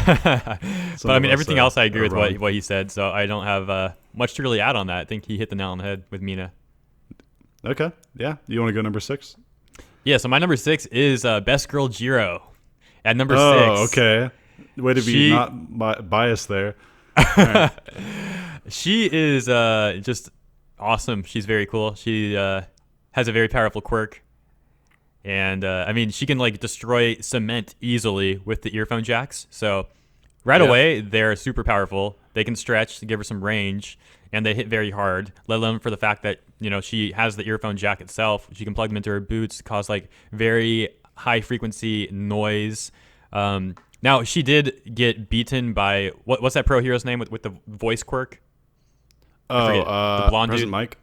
But I mean, everything else I agree with wrong. what he said, so I don't have much to really add on that. I think he hit the nail on the head with Mina. Okay. Yeah. You want to go number 6? Yeah, so my number 6 is Best Girl Jiro. At number 6. Oh, okay. Way to be She- not biased there. She is just awesome. She's very cool. She has a very powerful quirk. And, I mean, she can, like, destroy cement easily with the earphone jacks. So, right Yeah. away, they're super powerful. They can stretch to give her some range, and they hit very hard, let alone for the fact that, she has the earphone jack itself. She can plug them into her boots, cause, like, very high-frequency noise. Now, she did get beaten by, what's that pro hero's name with the voice quirk? forget. The blonde President dude? Mike.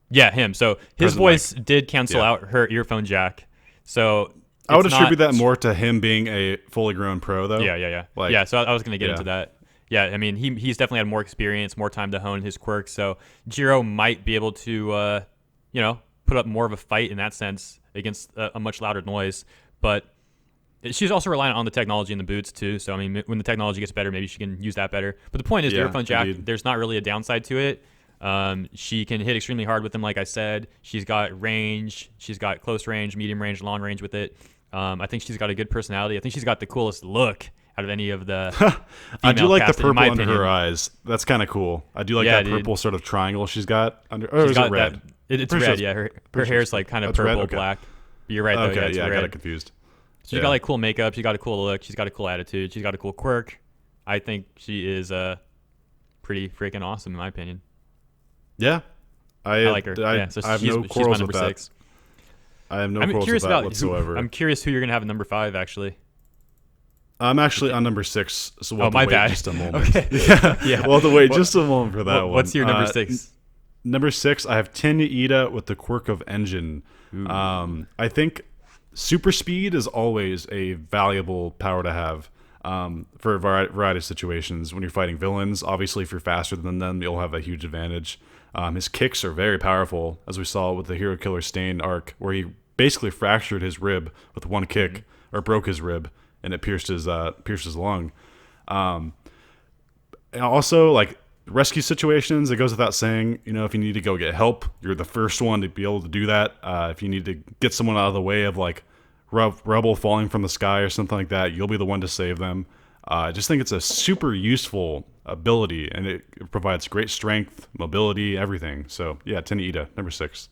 Yeah, him. So his President voice did cancel Yeah. out her earphone jack. So I would it's attribute not- that more to him being a fully grown pro, though. Yeah. Like- yeah, so I was going to get yeah. into that. Yeah, I mean, he's definitely had more experience, more time to hone his quirks. So Jiro might be able to, put up more of a fight in that sense against a much louder noise. But she's also reliant on the technology in the boots, too. So, I mean, when the technology gets better, maybe she can use that better. But the point is, the Yeah, earphone jack, indeed. there's not really a downside to it. She can hit extremely hard with them, like I said. She's got range. She's got close range, medium range, long range with it. I think she's got a good personality. I think she's got the coolest look out of any of the I do female like the cast, in my purple under opinion. her eyes. That's kind of cool. I do like Yeah, that dude. purple sort of triangle she's got under. Or She's is it got red? that. It's Pretty sure red, it's- yeah. Her pretty sure hair's it's- like kind of that's red? purple, Okay. black. You're right, though. Okay, Yeah, it's I red. got it confused. She's got like cool makeup. She's got a cool look. She's got a cool attitude. She's got a cool quirk. I think she is pretty freaking awesome, in my opinion. Yeah, I like her. Yeah, so I have she's no my quarrels number with that. 6. I have no I'm quarrels curious with that about whatsoever. I'm curious who you're gonna have at number 5, actually. I'm actually on number 6, so we'll have to my wait bad. just a moment. Okay. Yeah, we'll have to wait just a moment for that one. What's your number 6? Number 6, I have Tenya Ida with the Quirk of Engine. I think super speed is always a valuable power to have for a variety of situations. When you're fighting villains, obviously if you're faster than them, you'll have a huge advantage. His kicks are very powerful, as we saw with the Hero Killer Stain arc, where he basically fractured his rib with one kick, or broke his rib, and it pierced his lung. And also, like, rescue situations, it goes without saying, if you need to go get help, you're the first one to be able to do that. If you need to get someone out of the way of, like, rubble falling from the sky or something like that, you'll be the one to save them. I just think it's a super useful ability, and it provides great strength, mobility, everything. So, yeah, Tenya Ida, number 6.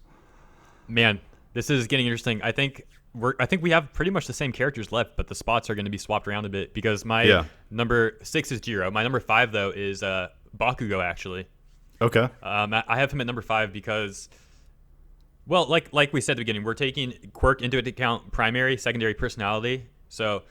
Man, this is getting interesting. I think we have pretty much the same characters left, but the spots are going to be swapped around a bit because my number 6 is Jiro. My number 5 though is Bakugo, actually. Okay. I have him at number 5 because, well, like we said at the beginning, we're taking Quirk into account, primary, secondary personality. So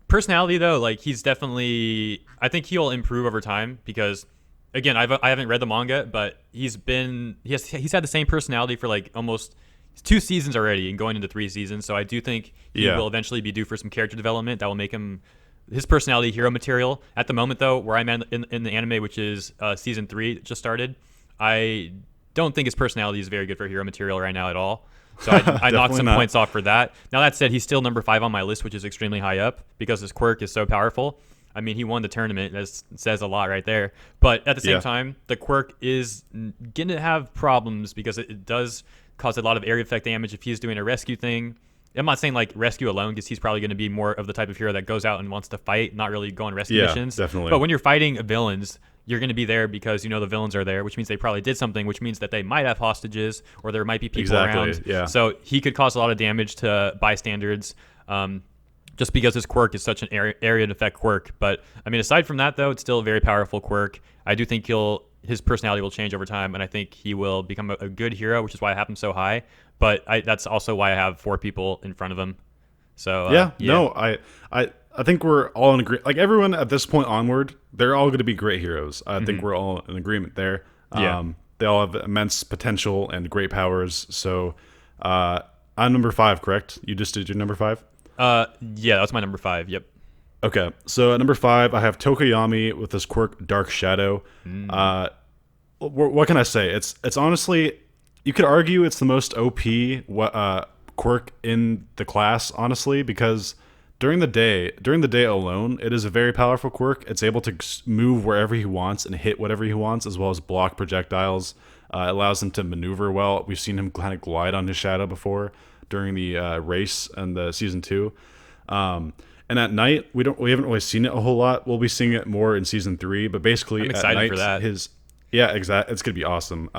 personality though, like he's definitely, I think he'll improve over time because, again, I haven't read the manga, but he's had the same personality for like almost 2 seasons already and going into 3 seasons. So I do think he will eventually be due for some character development that will make him his personality hero material. At the moment though, where I'm at in the anime, which is season 3 just started, I don't think his personality is very good for hero material right now at all. So I knocked some points off for that. Now that said, he's still number 5 on my list, which is extremely high up because his quirk is so powerful. I mean, he won the tournament. That says a lot right there. But at the same time, the quirk is going to have problems because it does cause a lot of area effect damage if he's doing a rescue thing. I'm not saying like rescue alone because he's probably going to be more of the type of hero that goes out and wants to fight, not really go on rescue missions. Definitely. But when you're fighting villains, you're going to be there because the villains are there, which means they probably did something, which means that they might have hostages or there might be people around. Yeah. So he could cause a lot of damage to bystanders just because his quirk is such an area effect quirk. But I mean, aside from that, though, it's still a very powerful quirk. I do think his personality will change over time, and I think he will become a good hero, which is why I have him so high. But that's also why I have 4 people in front of him. So I think we're all in agreement. Like everyone at this point onward, they're all going to be great heroes. I think we're all in agreement there. They all have immense potential and great powers. So I'm number 5, correct? You just did your number 5? Yeah, that's my number 5. Yep. Okay, so at number 5, I have Tokoyami with this quirk, Dark Shadow. What can I say? It's honestly, you could argue it's the most OP quirk in the class, honestly, because during the day alone, it is a very powerful quirk. It's able to move wherever he wants and hit whatever he wants, as well as block projectiles. It allows him to maneuver well. We've seen him kind of glide on his shadow before during the race and the season 2. And at night, we haven't really seen it a whole lot. We'll be seeing it more in season 3, but basically I'm excited at night, for that. It's gonna be awesome.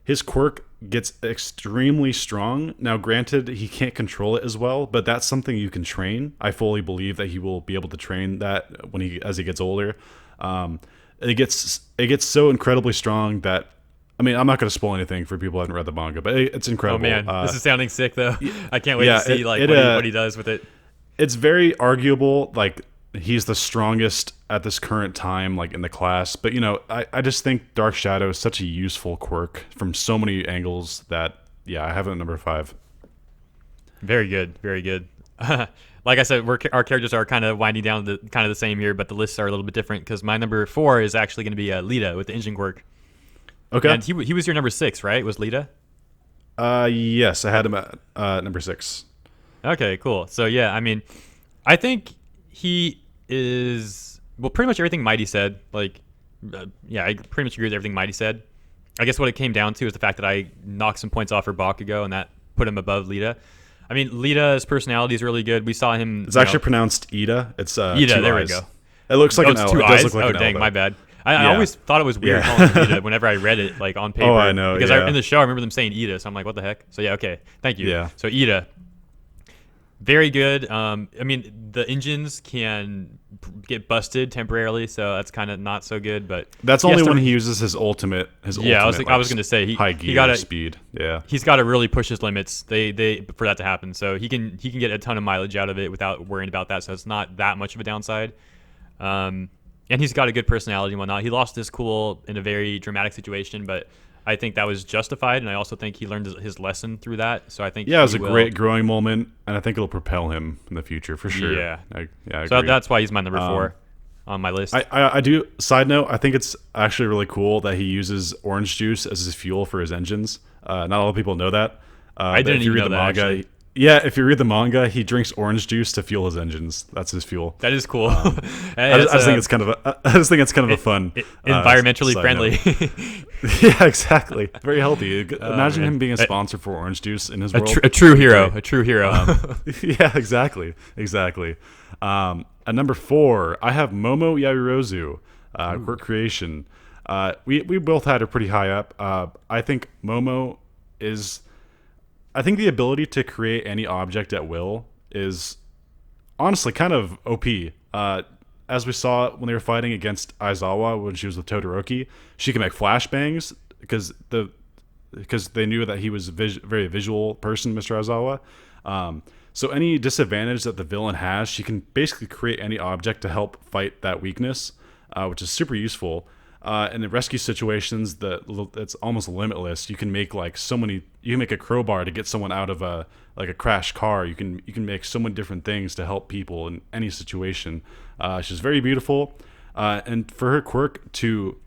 His quirk gets extremely strong. Now, granted, he can't control it as well, but that's something you can train. I fully believe that he will be able to train that as he gets older. It gets so incredibly strong that, I mean, I'm not going to spoil anything for people who haven't read the manga, but it's incredible. Oh man, this is sounding sick though. I can't wait to see what he does with it. It's very arguable, like he's the strongest at this current time, like in the class. But I just think Dark Shadow is such a useful quirk from so many angles that I have it at number 5. Very good, very good. Like I said, our characters are kind of winding down to kind of the same here, but the lists are a little bit different because my number 4 is actually going to be Lita with the engine quirk. Okay. And he was your number 6, right? Was Lita? Yes, I had him at number 6. Okay, cool. So yeah, I mean, I think he is pretty much everything Mighty said. Like, I pretty much agree with everything Mighty said. I guess what it came down to is the fact that I knocked some points off for Bakugo, and that put him above Lita. I mean, Lita's personality is really good. We saw him. It's actually pronounced Ida. It's Ida. two there eyes. We go. It looks like oh, an it's L. two It eyes. does look like oh, an dang, L, my bad. I always thought it was weird Yeah. calling him Ida whenever I read it like on paper. Oh, I know. Because yeah. in the show, I remember them saying Ida, so I'm like, what the heck? So yeah, okay, thank you. Yeah. So Ida, very good. I mean, the engines can get busted temporarily, so that's kind of not so good. But that's only when he uses his ultimate. Yeah, I was going to say high gear he got speed. Yeah, he's got to really push his limits. They for that to happen. So he can get a ton of mileage out of it without worrying about that. So it's not that much of a downside. And he's got a good personality and whatnot. He lost his cool in a very dramatic situation, but I think that was justified, and I also think he learned his lesson through that. So I think it was a great growing moment, and I think it'll propel him in the future for sure. Yeah, I agree. So that's why he's my number 4 on my list. I do. Side note, I think it's actually really cool that he uses orange juice as his fuel for his engines. Not a lot of people know that. I didn't even know that. Actually. Yeah, if you read the manga, he drinks orange juice to fuel his engines. That's his fuel. That is cool. I just think it's kind of a fun, environmentally friendly. Yeah, exactly. Very healthy. Imagine him being a sponsor for orange juice in his world. A true hero. A true hero. Yeah, exactly. At number 4, I have Momo Yaoyorozu, Quirk Creation. We both had her pretty high up. I think Momo is. I think the ability to create any object at will is honestly kind of OP. As we saw when they were fighting against Aizawa when she was with Todoroki, she can make flashbangs because they knew that he was a very visual person, Mr. Aizawa. So any disadvantage that the villain has, she can basically create any object to help fight that weakness, which is super useful. In the rescue situations, it's almost limitless. You can make you can make a crowbar to get someone out of a crashed car. You can make so many different things to help people in any situation. She's very beautiful, and for her quirk to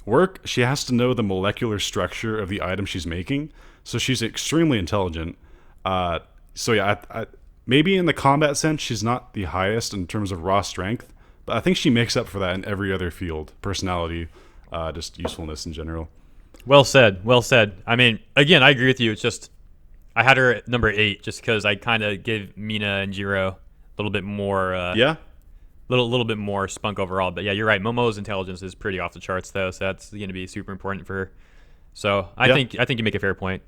work, she has to know the molecular structure of the item she's making. So she's extremely intelligent. So yeah, maybe in the combat sense, she's not the highest in terms of raw strength. But I think she makes up for that in every other field. Personality, just usefulness in general. Well said. Well said. I mean, again, I agree with you. It's just I had her at number 8 just because I kind of gave Mina and Jiro a little bit more. Little bit more spunk overall. But yeah, you're right. Momo's intelligence is pretty off the charts though, so that's going to be super important for her. So I think you make a fair point.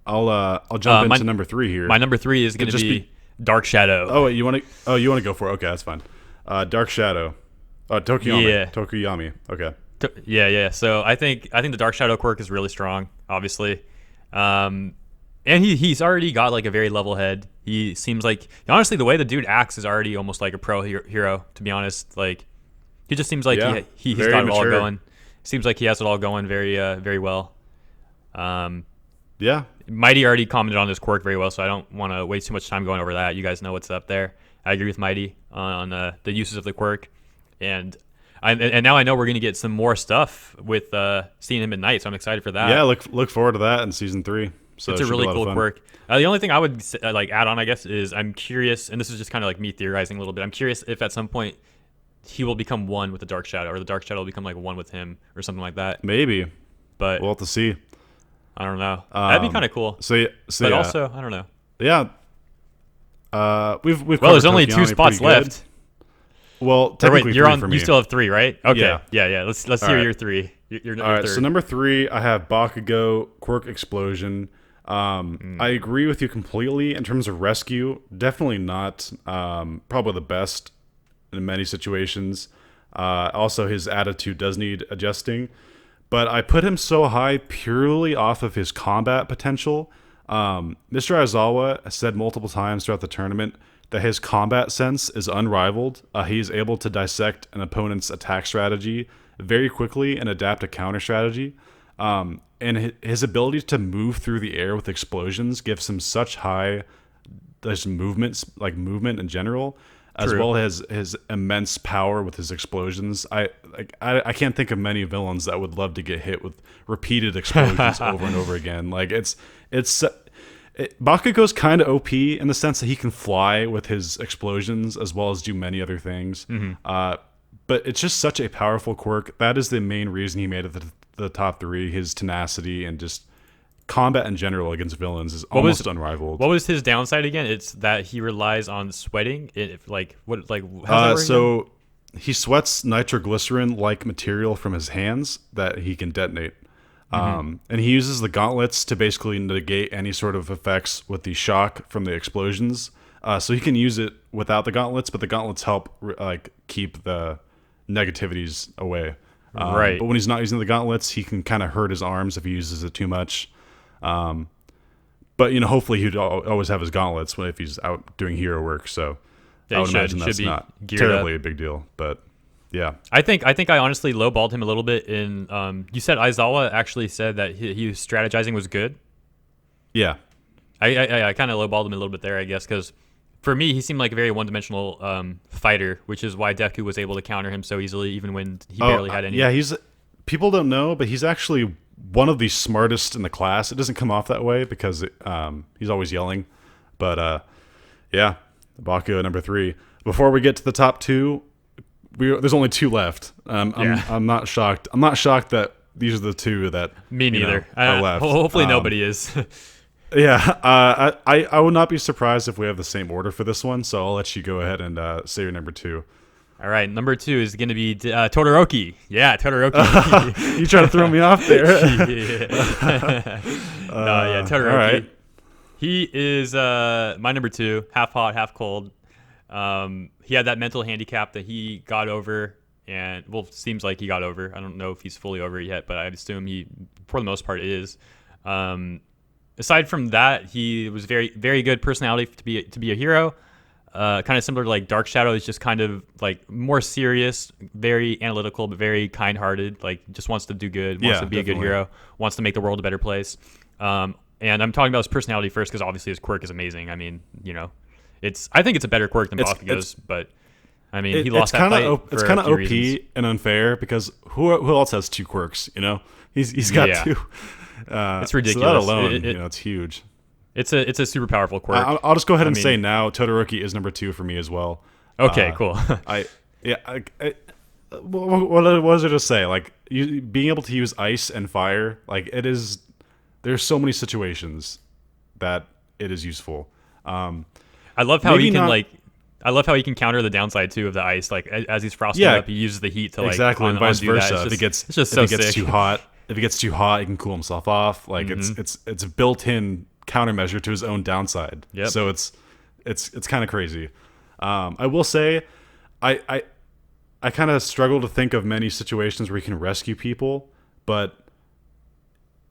I'll jump into number 3 here. My number 3 is going to be Dark Shadow. Oh wait, you want to go for it? Okay, that's fine. Dark Shadow. Tokuyami. Yeah. Tokuyami. Okay. Yeah. So I think the Dark Shadow quirk is really strong, obviously. And he's already got like a very level head. He seems like, honestly, the way the dude acts is already almost like a pro hero, to be honest. Like, he just seems like he's got it all going. Seems like he has it all going very very well. Yeah. Mighty already commented on his quirk very well, so I don't want to waste too much time going over that. You guys know what's up there. I agree with Mighty on the uses of the quirk, and now I know we're gonna get some more stuff with seeing him at night, so I'm excited for that. Yeah, look forward to that in season 3. So it's a really cool quirk. The only thing I would add on, I guess, is I'm curious, and this is just kind of like me theorizing a little bit. I'm curious if at some point he will become one with the Dark Shadow, or the Dark Shadow will become like one with him, or something like that. Maybe, but we'll have to see. I don't know. That'd be kind of cool. But also, I don't know. Yeah. We've there's only 2 spots left. Well, technically, you still have 3, right? Okay. Yeah. Let's hear your 3. Your all right. third. So number 3, I have Bakugo Quirk Explosion. I agree with you completely in terms of rescue. Definitely not probably the best in many situations. Also, his attitude does need adjusting. But I put him so high purely off of his combat potential. Mr. Aizawa said multiple times throughout the tournament that his combat sense is unrivaled. He's able to dissect an opponent's attack strategy very quickly and adapt a counter strategy. And his ability to move through the air with explosions gives him such high movement in general, as well as his immense power with his explosions. I can't think of many villains that would love to get hit with repeated explosions over and over again. Like Bakugo's kind of OP in the sense that he can fly with his explosions as well as do many other things. But it's just such a powerful quirk. That is the main reason he made it the top three. His tenacity and just combat in general against villains is almost unrivaled. What was his downside again? It's that he relies on sweating. How's that work so again? He sweats nitroglycerin-like material from his hands that he can detonate. And he uses the gauntlets to basically negate any sort of effects with the shock from the explosions. So he can use it without the gauntlets, but the gauntlets help keep the negativities away. Right. But when he's not using the gauntlets, he can kind of hurt his arms if he uses it too much. But hopefully he'd always have his gauntlets if he's out doing hero work. So I would imagine that's not terribly a big deal. But yeah, I think I honestly lowballed him a little bit. You said Aizawa actually said that he strategizing was good. Yeah, I kind of lowballed him a little bit there, I guess, because for me he seemed like a very one-dimensional fighter, which is why Deku was able to counter him so easily, even when he barely had any. Yeah, people don't know, but he's actually one of the smartest in the class. It doesn't come off that way because he's always yelling. But yeah, Bakugo number 3. Before we get to the top 2, there's only 2 left. I'm not shocked. I'm not shocked that these are the 2 that me neither are left. Hopefully nobody is. Yeah, I would not be surprised if we have the same order for this one. So I'll let you go ahead and say your number 2. All right, number 2 is going to be Todoroki. Yeah, Todoroki. You trying to throw me off there? Todoroki. All right. He is my number 2, half hot, half cold. He had that mental handicap that he got over, and seems like he got over. I don't know if he's fully over it yet, but I'd assume he, for the most part, is. Aside from that, he was very, very good personality to be a hero. Kind of similar to like Dark Shadow. He's just kind of like more serious, very analytical, but very kind-hearted. Like just wants to do good, wants to be a good hero, wants to make the world a better place. And I'm talking about his personality first because obviously his quirk is amazing. I mean, I think it's a It's better than Bakugo's, but I mean, he lost that fight. It's kind of OP and unfair because who else has 2 quirks? He's got 2. It's ridiculous. So that alone, it's huge. It's a super powerful quirk. I'll just go ahead and say now, Todoroki is number 2 for me as well. Okay, cool. What was it to say? Like being able to use ice and fire, like it is. There's so many situations that it is useful. I love how he can I love how he can counter the downside too of the ice. Like as he's frosting up, he uses the heat to exactly, and vice versa. If it gets too hot, he can cool himself off. Like it's a built-in countermeasure to his own downside. Yep. So it's kind of crazy. I will say, I kind of struggle to think of many situations where you can rescue people, but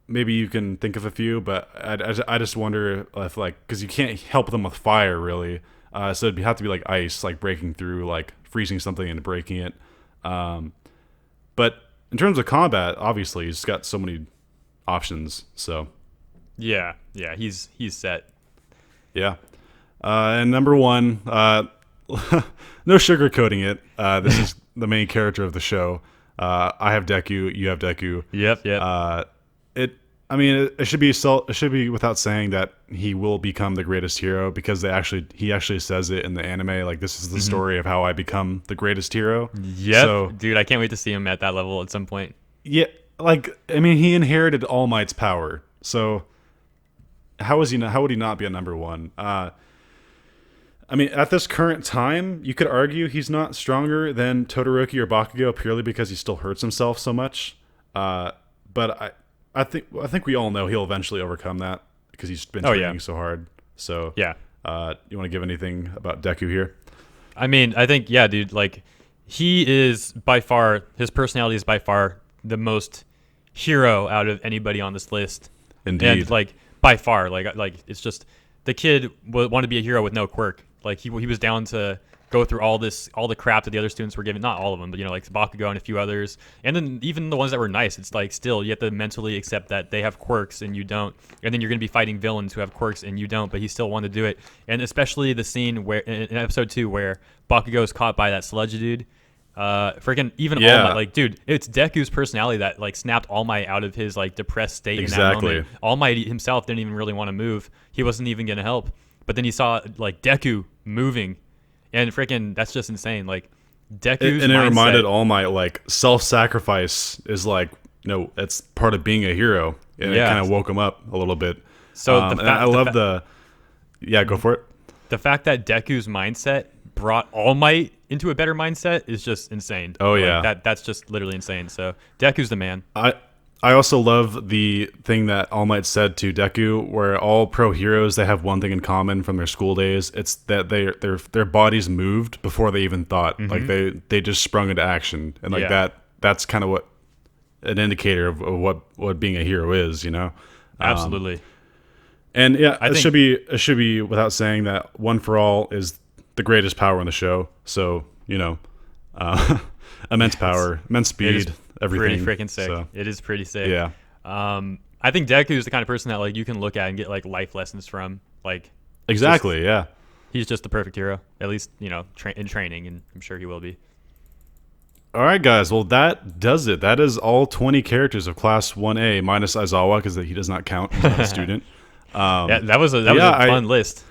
maybe you can think of a few. But I just wonder if because you can't help them with fire really. So it'd have to be like ice, like breaking through, like freezing something and breaking it. But in terms of combat, obviously he's got so many options. So yeah, he's set. Yeah, and number 1, no sugarcoating it. This is the main character of the show. I have Deku. You have Deku. Yep. It should be without saying that he will become the greatest hero because he actually says it in the anime. Like this is the story of how I become the greatest hero. Yep. So, dude, I can't wait to see him at that level at some point. Yeah, he inherited All Might's power. So how would he not be a number 1? At this current time, you could argue he's not stronger than Todoroki or Bakugo purely because he still hurts himself so much. But I think we all know he'll eventually overcome that because he's been training so hard. So yeah. You want to give anything about Deku here? I think dude. Like he is his personality is by far the most hero out of anybody on this list. Indeed. And by far, it's just the kid wanted to be a hero with no quirk. Like he was down to go through all the crap that the other students were given. Not all of them, but like Bakugo and a few others. And then even the ones that were nice, it's like still you have to mentally accept that they have quirks and you don't. And then you're going to be fighting villains who have quirks and you don't, but he still wanted to do it. And especially the scene where in episode 2 where Bakugo is caught by that sludge dude. Freaking even All Might, dude, it's Deku's personality that snapped All Might out of his depressed state. Exactly. In that moment. All Might himself didn't even really want to move. He wasn't even going to help. But then he saw Deku moving, and freaking that's just insane. Deku's and it mindset, reminded All Might self-sacrifice is it's part of being a hero, and it kind of woke him up a little bit. So I love go for it. The fact that Deku's mindset brought All Might into a better mindset is just insane. Oh yeah, that's just literally insane. So Deku's the man. I also love the thing that All Might said to Deku, where all pro heroes, they have one thing in common from their school days. It's that their bodies moved before they even thought. Like they just sprung into action, and that's kind of what an indicator of what being a hero is. Absolutely. And yeah, it should be without saying that One for All is the greatest power in the show. So immense power, immense speed, everything. Pretty freaking sick. So, it is pretty sick. Yeah. I think Deku is the kind of person that you can look at and get life lessons from. Exactly. Yeah. He's just the perfect hero, at least in training, and I'm sure he will be. All right, guys. Well, that does it. That is all 20 characters of Class 1A minus Aizawa because he does not count. He's not a student. That was a fun list.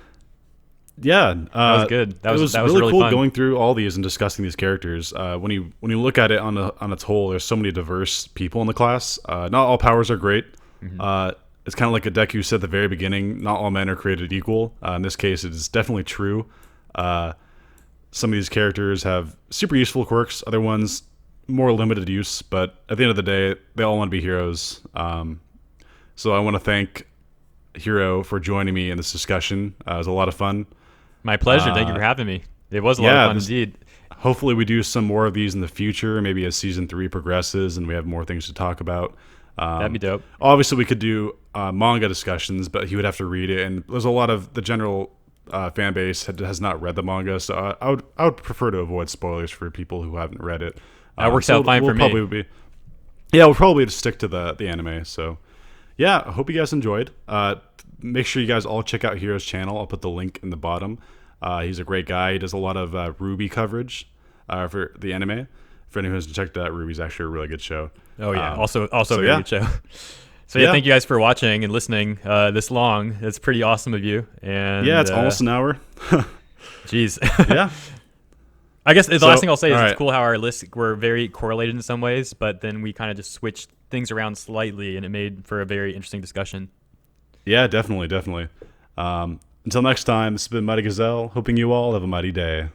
Yeah, that was good. That was really cool fun. going through all these and discussing these characters. When you look at it on its whole, there's so many diverse people in the class. Not all powers are great. It's kind of like Deku said at the very beginning. Not all men are created equal. In this case, it is definitely true. Some of these characters have super useful quirks. Other ones more limited use. But at the end of the day, they all want to be heroes. So I want to thank Hero for joining me in this discussion. It was a lot of fun. My pleasure. Thank you for having me. It was a lot of fun indeed. Hopefully we do some more of these in the future, maybe as Season 3 progresses and we have more things to talk about. That'd be dope. Obviously, we could do manga discussions, but he would have to read it. And there's a lot of the general fan base has not read the manga, so I would prefer to avoid spoilers for people who haven't read it. That works out fine for me. We'll probably just stick to the anime. So, yeah, I hope you guys enjoyed. Make sure you guys all check out Hero's channel. I'll put the link in the bottom. He's a great guy. He does a lot of Ruby coverage for the anime. For anyone who hasn't checked out, Ruby's actually a really good show. Oh, yeah. Also a very good show. So, thank you guys for watching and listening this long. It's pretty awesome of you. And yeah, it's almost an hour. Jeez. Yeah. I guess the last thing I'll say is right. It's cool how our lists were very correlated in some ways, but then we kind of just switched things around slightly, and it made for a very interesting discussion. Yeah, definitely. Until next time, this has been Mighty Gazelle, hoping you all have a mighty day.